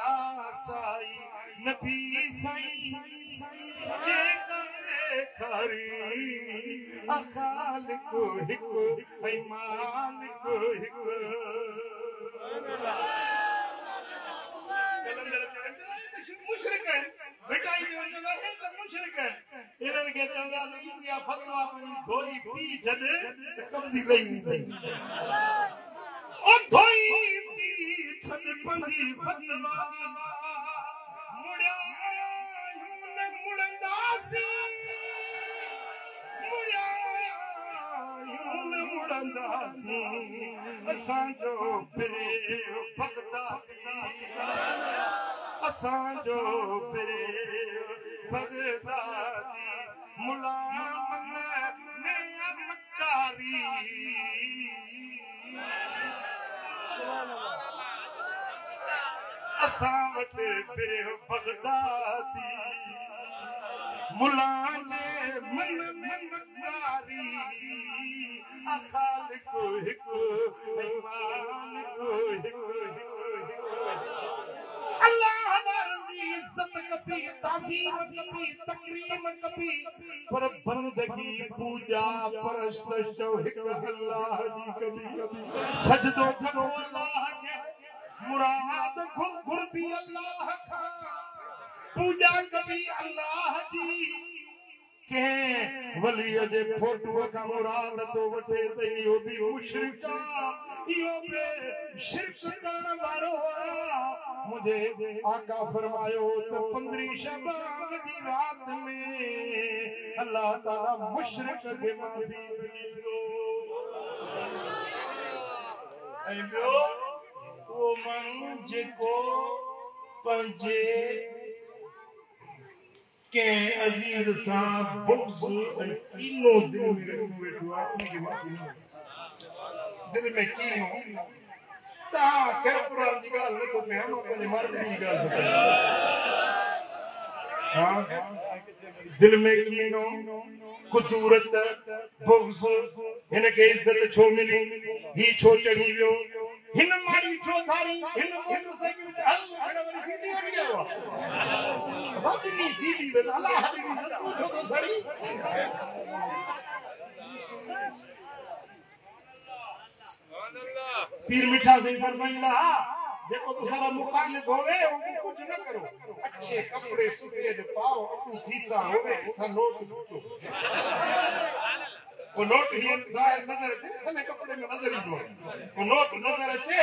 आसाई नबी साईं जेका सेखारी खालिक हिक ऐ मालिक हिक मुशरिक बेटाई दे वंदा है त मुशरिक इन्हनि खे चवंदा या फतवा धोई पी छॾ त कब्ज़ी लही वेंदी ओ धोई पी छॾ पंहिंजी फतवा मुड़िया न मुड़ंदासीं असांजो फिरे बगदादी असांजो फिरे बगदादी मुला मन मकारी असां वटि फिरे बगदादी मुला जे मन में मकारी खालिक हिक मालिक हिक अल्लाह वारनि जी इज्जत कभी ताज़ीम कभी तकरीम कभी पर बंदगी पूजा परस्त चो हिक अल्लाह जी कभी सजदो करो अल्लाह के मुराद घुर भी अल्लाह का पूजा कभी अल्लाह जी के वली जे फोटो का मुराद तो वठे त इहो भी मुशरिक इहो बे शिरक करण वारो मुझे आका फरमायो तो 15 शबान दी रात में अल्लाह ताला मुशरिक के माफी ॾींदो ऐं ॿियो वो माण्हू जेको पंहिंजे के अजीज साहब बुक्स कीनो दिल में रखो वेठो आपने के माफी दिल में कीनो ता कर पुराण दी गाल न तो मैं हम अपने मर्द दी गाल तो हां दिल में कीनो कुदूरत बुक्स इनके इज्जत छो मिली ही छो चढ़ी वियो हिन मारी छो थारी हिन मोटरसाइकिल ते हल हण वरी सीटी हट गया बाकी सीटी दे अल्लाह हबीबी तू छो तो सड़ी सुभान अल्लाह पीर मिठा से फरमाइंदा देखो तो सारा मुखालिफ होवे उनको कुछ न करो अच्छे कपड़े सफेद पाओ अकू फीसा होवे इथा नोट लूटो वो नोट ही जाहिर नजर अचे सने कपड़े में नजर ईंदो वो नोट नजर अचे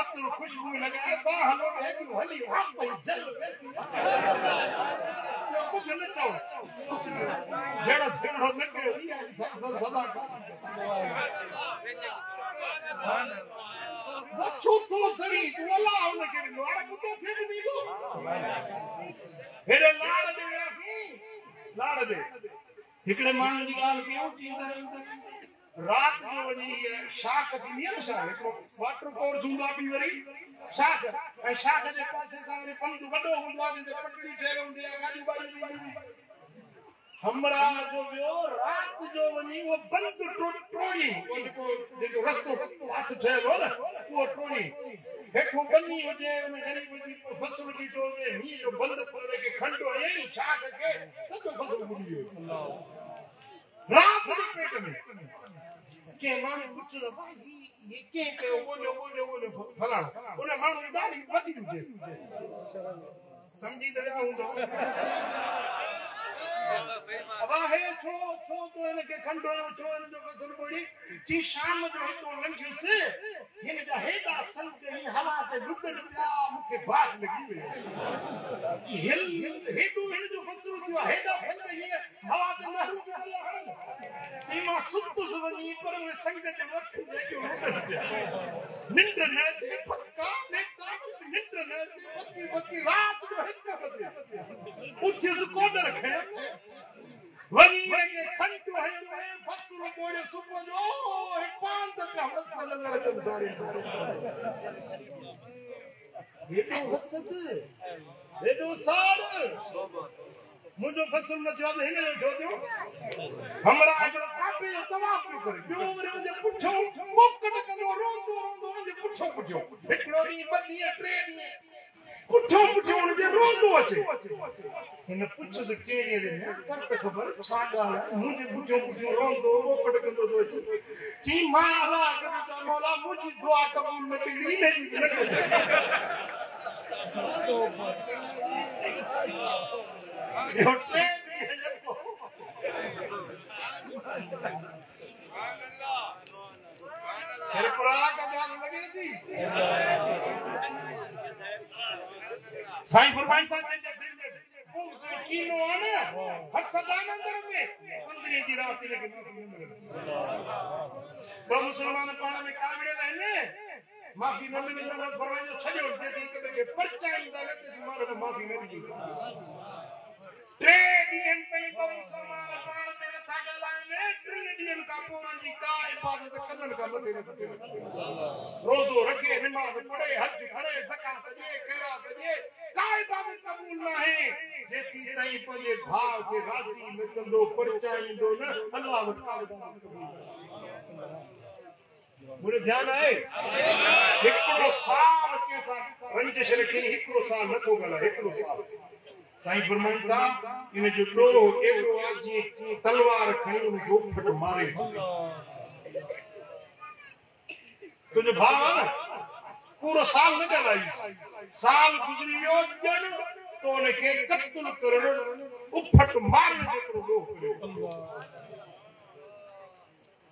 अतर खुशबू लगाए बा हलो है कि हली आप भाई जल वैसी कुछ न चाहो जेड़ा सेड़ो न के सदा वो चौथो सड़ी तोला उनके द्वार को तो फिर नहीं दो मेरे लाड़ दे हिकड़े माण्हू जी ॻाल्हि कयूं चींदा रात जो वञी शाख थींदी आहे न शाख वाटर कोर्स हूंदो आहे वरी शाख ऐं शाख जे पासे सां वरी पंधु वॾो हूंदो आहे जिते पटड़ी ठहियल हूंदी आहे गाॾियूं वाॾियूं हमरा जो वियो रात जो वञी उहो बंदि टोड़ी जेको रस्तो हथ ठहियल हो न उहो टोड़ी हेठो बनी हुजे ग़रीब जी फसल बीठो हुजे मींहं जो बंदि खे खंडो ईअं शाख खे सॼो फसल बुॾी वियो रात जे पेट में के माण्हू पुछंदो भाई ये कीअं कयो ॻोल्हियो फलाणो उन माण्हू जी ॾाढी वॾी हुजे सम्झी त विया हूंदो अब है छो तो इनके खंडो छो इन जो फसल बोड़ी ची शाम जो हितो लंघियुस हिन जा हेडा संत ही हवा ते डुबन पिया मुखे बात लगी वे हिल हेडो हिन जो फसल जो हेडा संत ही हवा ते महरू ची मां सुत सुवनी पर वे संग जे वक्त देखो निंद्र न थे पक्का नेता निंद्र न थे पक्की रात जो हित बजे उठिस कोड रखे वनी के खंडो है मैं फसुर कोड़े सुबह जो एक पांच का फसल नजर अचन सारी ये तो हसद ये तो सार मुझो फसल न थियो हिन जो थियो हमरा अगर कापे जो तवाफ करे जो वरे जे पुछो मोकट कंदो रोंदो जे पुछो हिकड़ो नी बदी ट्रे नी पुछो उनके रोंदो अचे हिन पुछ तो केड़े दे कर त खबर छा गाल मुझे पुछो रोंदो मोकट कंदो तो अचे जी मां अल्लाह करे मौला मुझी दुआ कबूल न थी मेरी छोटे फिर पुराना का ध्यान लगे थी साईं फरमाई था जे दिल में को कीनो आना हर सदानंदर में 15 जी रात लेके तो मुसलमान पाण में कावड़े रहने माफी न मिली न फरमाई जो छड़ो जेती के परचा इंदा न ते मारे माफी न दी ट्रे ॾींहं ताईं मुसलमान पाण में नथा ॻाल्हाइनि टिनि ॾींहंनि खां पोइ जी का इबादत करण खां मथे न थी रोज़ो रखे नमाज़ पढ़े हज करे ज़कात ॾिए ख़ैरात ॾिए का इबादत कबूल न आहे जेसी ताईं पंहिंजे भाउ खे राज़ी न कंदो परचाईंदो न अल्लाह वटि मुझे ध्यान आहे हिकिड़ो साल कंहिंसां रंजिश रखी हिकिड़ो साल नथो ॻाल्हाए हिकिड़ो साल साईं फरमाइनि था इन जो ॾोह एॾो आहे जीअं तलवार खणी उनखे उफट मारे तुंहिंजो भाउ आहे न पूरो साल न ॻाल्हाई साल गुज़री वियो ॼण तो उनखे क़त्ल करणु उफट मारण जेतिरो ॾोह करियो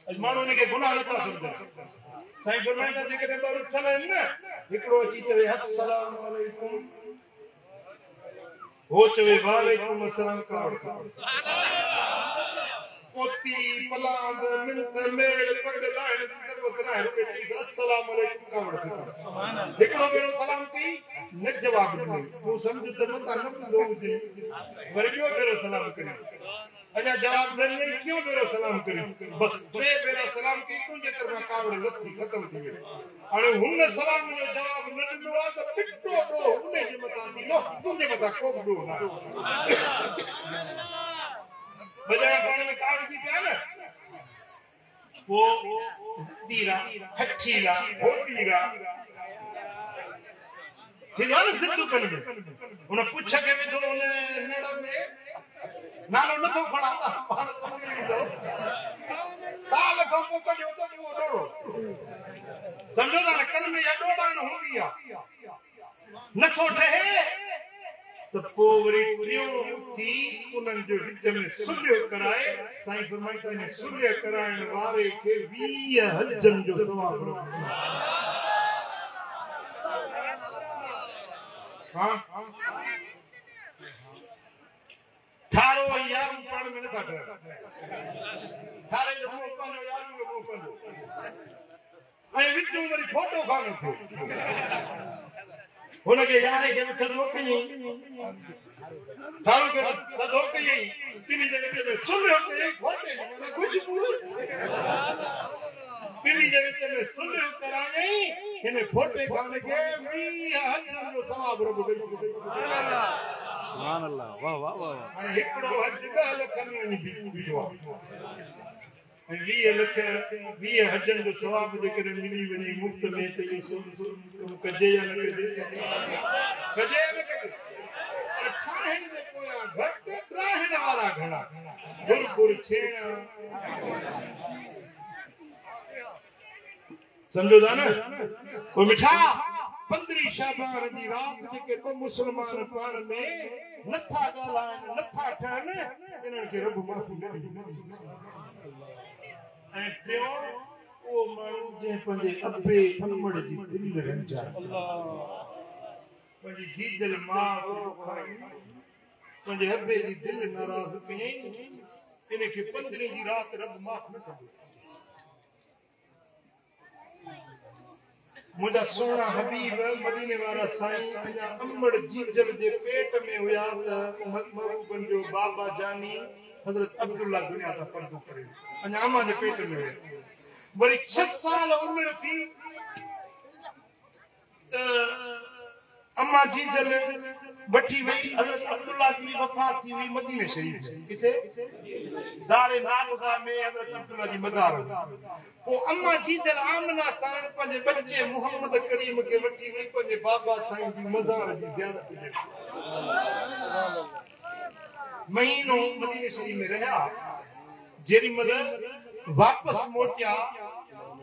अॼु माण्हू उनखे गुनाह नथा सम्झनि साईं फरमाइनि था जेकॾहिं ॿ उथियल आहिनि न हिकिड़ो अची चवे अस्सलाम वालेकुम हो चवे वालेकुम अस्सलाम का पोती पलांद मिनत मेल पग लाइन की जरूरत ना है कि अस्सलाम वालेकुम का वड़ हिकड़ो बेरो सलाम की न जवाब ॾिनो तूं समझ त मता न लोग जे वरी ॿियो बेरो सलाम करी अजा जवाब न ॾिनई क्यों बेरो सलाम करी बस टे बेरा सलाम की तुंहिंजे तरफ़ां कावड़ लथी ख़त्म थी वई हाणे हुन सलाम जो जवाब न ॾिनो आहे त पिटो ॾोह उन जे मथां ॾींदो तुंहिंजे मथां को बि ॾोह न बजाय पाण में कावड़ जी पिया न वो दीरा हच्छीला होतीरा थींदो आहे न सिंधु कन में हुन पुछ खे विधो हुन नेड़ में नालो नथो खणा पाण तमली ॾींदो साल खां पोइ कढियो त उहो ॾोड़ो सम्झो था न कन में इहा ॾोड़ाण हूंदी आहे नथो ठहे त पोइ वरी टियों थी उन्हनि जो विच में सुल्ह कराए साईं फरमाइनि था इन सुल्ह कराइण वारे खे 20 हजनि जो सवाबु ठारो यारूं पाण में नथा ठारे जो मुंहुं पंहिंजो यारूं जो मुंहुं पंहिंजो ऐं विच में वरी फोटो कान थियो हुनखे यारे खे थधो कयईं थारू खे थधो कयईं ॿिनी जे विच में सुल्ह कयईं फोटे माना ख़ुशबू ॿिनी जे विच में सुल्ह करायईं हिन फोटे खान खे 20 हज जो सवाब रब ॾेई
सुभान अल्लाह वाह वाह वाह
ऐं हिकिड़ो हज 10 लख में बीठो आहे 20 लख 20 हजनि जो सवाब जेकॾहिं मिली वञे मुफ़्त में त इहो कजे या न कजे न कजे पर ठाहिण जे पोयां घटि ॾाहिण वारा घणा गुर छेड़ सम्झो था न पोइ मिठा 15 शाबान जी रात जेके को मुस्लमान पाण में नथा ॻाल्हाइनि नथा ठहनि इन्हनि खे रब माफ़ी ऐं टियों उहो माण्हू जंहिं पंहिंजे अबे अमड़ जी दिलि रंजा पंहिंजी जीजल मां पंहिंजे अबे जी दिलि नाराज़ कयईं इनखे 15 जी रात रब माफ़ न कंदो मुझा सोना हबीब मदीने वाला साईं अञा अमड़ जीजल जे पेट में हुया त महबूबन जो बाबा जानी हजरत अब्दुल्ला दुनिया का पर्दो करे अञा अम्मा जे पेट में हुया वरी 6 साल उम्र थी अम्मा जीजल वठी वई हजरत अब्दुल्ला जी वफात थी हुई मदीने शरीफ में किथे दारे नागदा में हजरत अब्दुल्ला जी मज़ार वो अम्मा जीजल आमना साईं पंहिंजे बच्चे मोहम्मद करीम के वठी वई पंहिंजे बाबा साईं जी मज़ार जी ज़ियारत जे महीनो मदीने शरीफ में रहा जेरी मल वापस मोटिया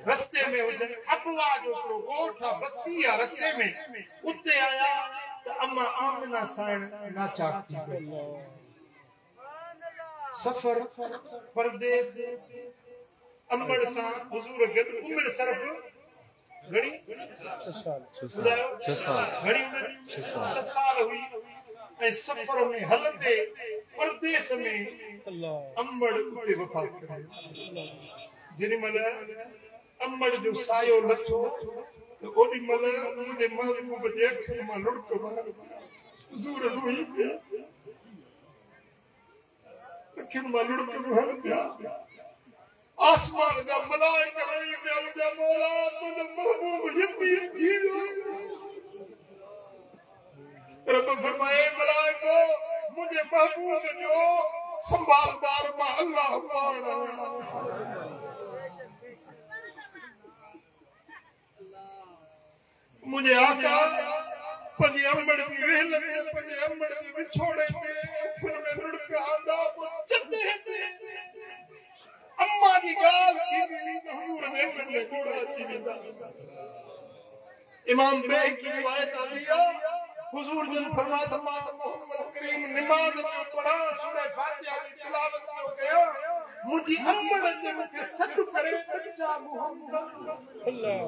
रस्ते में हुजन अबवा जो हिकिड़ो ॻोठ आहे बस्ती आहे रस्ते में उते आया त अम्मा आमना साईं नाचाक थी पई सफ़र परदेस अमड़ सां हुजूर गॾु उमिरि सरफ घणी 6 साल हुई ऐं सफ़र में हलंदे परदेस में अमड़ उते वफ़ात करे जेॾी महिल अमड़ जो सायो लथो त ओॾी महिल मुंहिंजे महबूब जे अखियुनि मां लुड़क हुजूर रोई पिया अखियुनि मां लुड़क वहनि पिया आसमान जा मलाइका रही पिया मुंहिंजा मौला तुंहिंजो महबूब यतीम थी वियो रब फरमाए मलाइको मुंहिंजे महबूब जो संभालदार मां अल्लाह पाण मुझे आका पंहिंजे अमड़ की रहल में पंहिंजे अमड़ के विछोड़े ते अखियुनि में लुड़का आंदा चते ते अम्मा जी ॻाल्हि थी हुजूर जे दिलि में घोड़ा अची वेंदा इमाम बैक की रिवायत आती है हुजूर जन फरमाया था मोहम्मद करीम नमाज में पढ़ा सूरह फातिहा की तिलावत जो कयो मुझी अमड़ जे मूंखे सॾु करे बच्चा मोहम्मद अल्लाह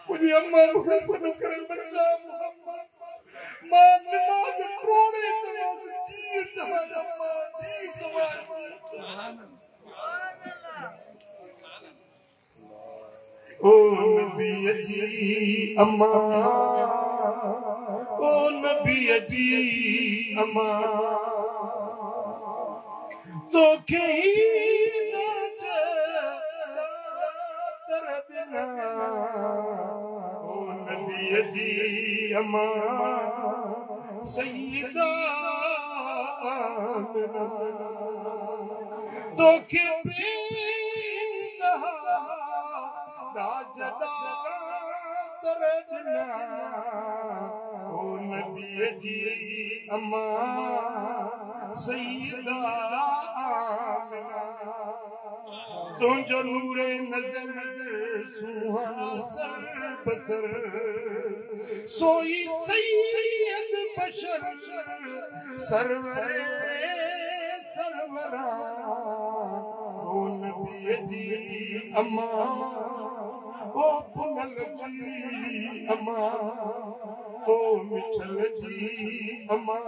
मुझे अम्मा मूंखे सॾु करे बच्चा मोहम्मद मां नमाज रोड़े चवां जी चवां अम्मा जी चवां ओ नबी जी अम्मा ओ नबी जी अम्मा तोखे ओ नबी जी अम्मा सईदा तोखे ओ नबी जी अम्मा सईदा तुंहिंजो नूरे नज़र सुहासर बसर सोई सैयद बशर सरवरे सरवरा ओ नबी जी अम्मा ओ पुनल जी अम्मा ओ मिठल जी अम्मा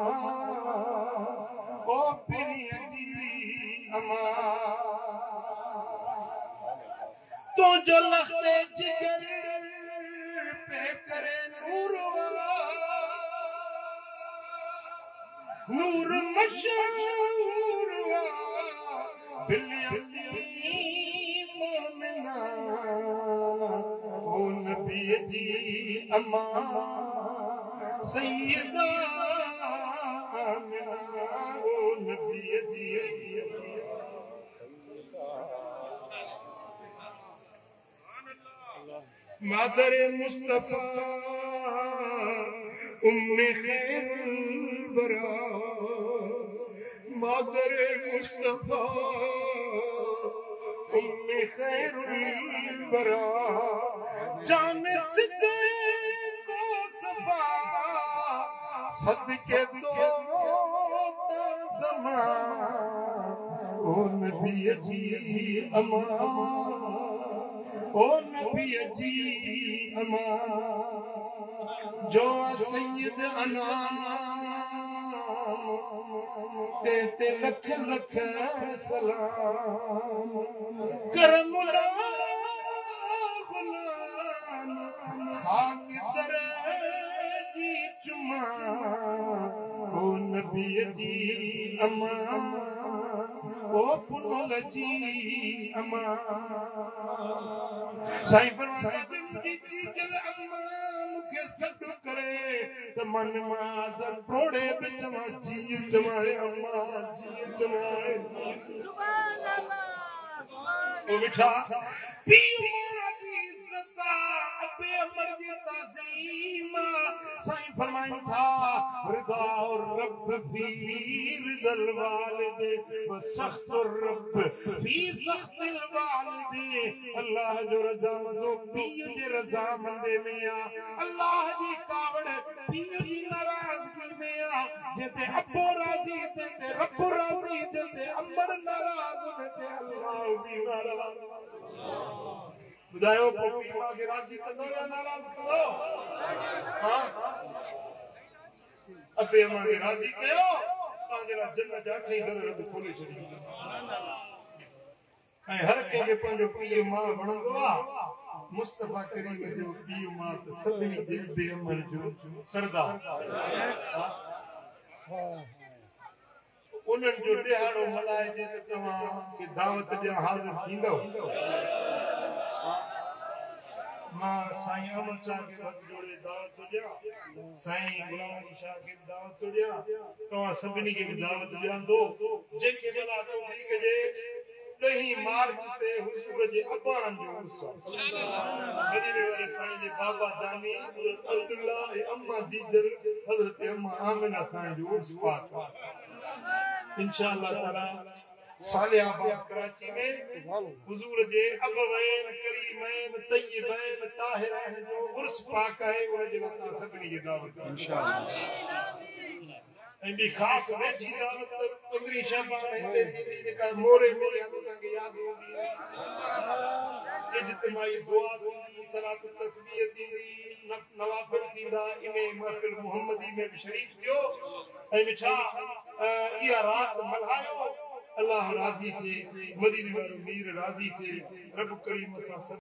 ओ पिरिय जी अमा तो जो लखते जिगर पे करे नूर नूर मशहूर मोमिना ओ नबी जी अमा सैयदा आमिना ओ नबी जी मादर मुस्तफा उम्मे खैरुल बरा मादर मुस्तफा उम्मे खैरुल बरा जान सिद्दीक़ को सफा सदके दो ज़मा ओ नबी जी अमा ओ नबी जी अमा जो सैयद अनाम ते लख लख सलाम करम गुलाम खाक दर जी चुमा ओ नबी जी अमा ओ पुनल जी अमा साईं फरमाते मुझी चीचल अम्मा मुखे सॾु करे त मन मां अज़र टोड़े पे चमा जी चमाए अम्मा जी चमाए सुभान अल्लाह ओ मिठा पी मां जी इज्जत अबे अमर जी ताज़ीम साईं फरमाइन था रिदा और रब फी रिदल वालिद व सख्त रब फी सख्तिल वालिद अल्लाह जो रज़ा मंदो पीर जे रज़ा मंदे में आ अल्लाह जी कावड़ पीर जी नाराज़गी में आ जेते अब्बो राज़ी ते रब राज़ी जेते अमर नाराज़ ते अल्लाह भी नाराज़ बुधायो पोपी मां के राज़ी कंदो या नाराज़ कंदो हां अबे मां के राज़ी कयो तां जरा जन्नत जा ठई दर रब खोले छड़ी सुभान अल्लाह ऐं हर कंहिंखे पंहिंजो पीउ मां वणंदो आहे मुस्तफा करीम जो पीउ मां त सभिनी जे बेअमल जो सरदार उन्हनि जो ॾियारो मल्हाइजे त तव्हां खे दावत ॾियां हाज़िर थींदव मां साईं अहमद शाह खे हथ जोड़े दावत ॾियां साईं गुलाम अली शाह खे दावत ॾियां तव्हां सभिनी खे बि दावत ॾियांदो जेके भला तौफ़ीक़ जे 10 मार्च ते हुजूर जे अबान जो उर्स मदीने वाले साईं जे बाबा जानी हज़रत अब्दुल्ला ऐं अम्मा जीजर हज़रत अम्मा आमिना साईं जो उर्स पाक इंशाअल्लाह ताला सालियाबाद कराची में हुजूर जे अबवैन करीमैन तय्यबैन ताहिरैन जो उर्स पाक है उन जे वक्त सभिनी खे दावत इंशाअल्लाह ऐं ॿी ख़ासि वेझी दावत 15 शाबान हिते थींदी जेका मोरे मोरे तव्हांखे यादि हूंदी इज्तिमाई दुआ थींदी सलात तस्बीह थींदी नवाफ़िल थींदा इन महफ़िल मुहम्मदी में बि शरीफ़ थियो ऐं मिठा इहा राति मल्हायो अल्लाह राज़ी थिए मदीने वारो मीर राज़ी थिए रब करीम सां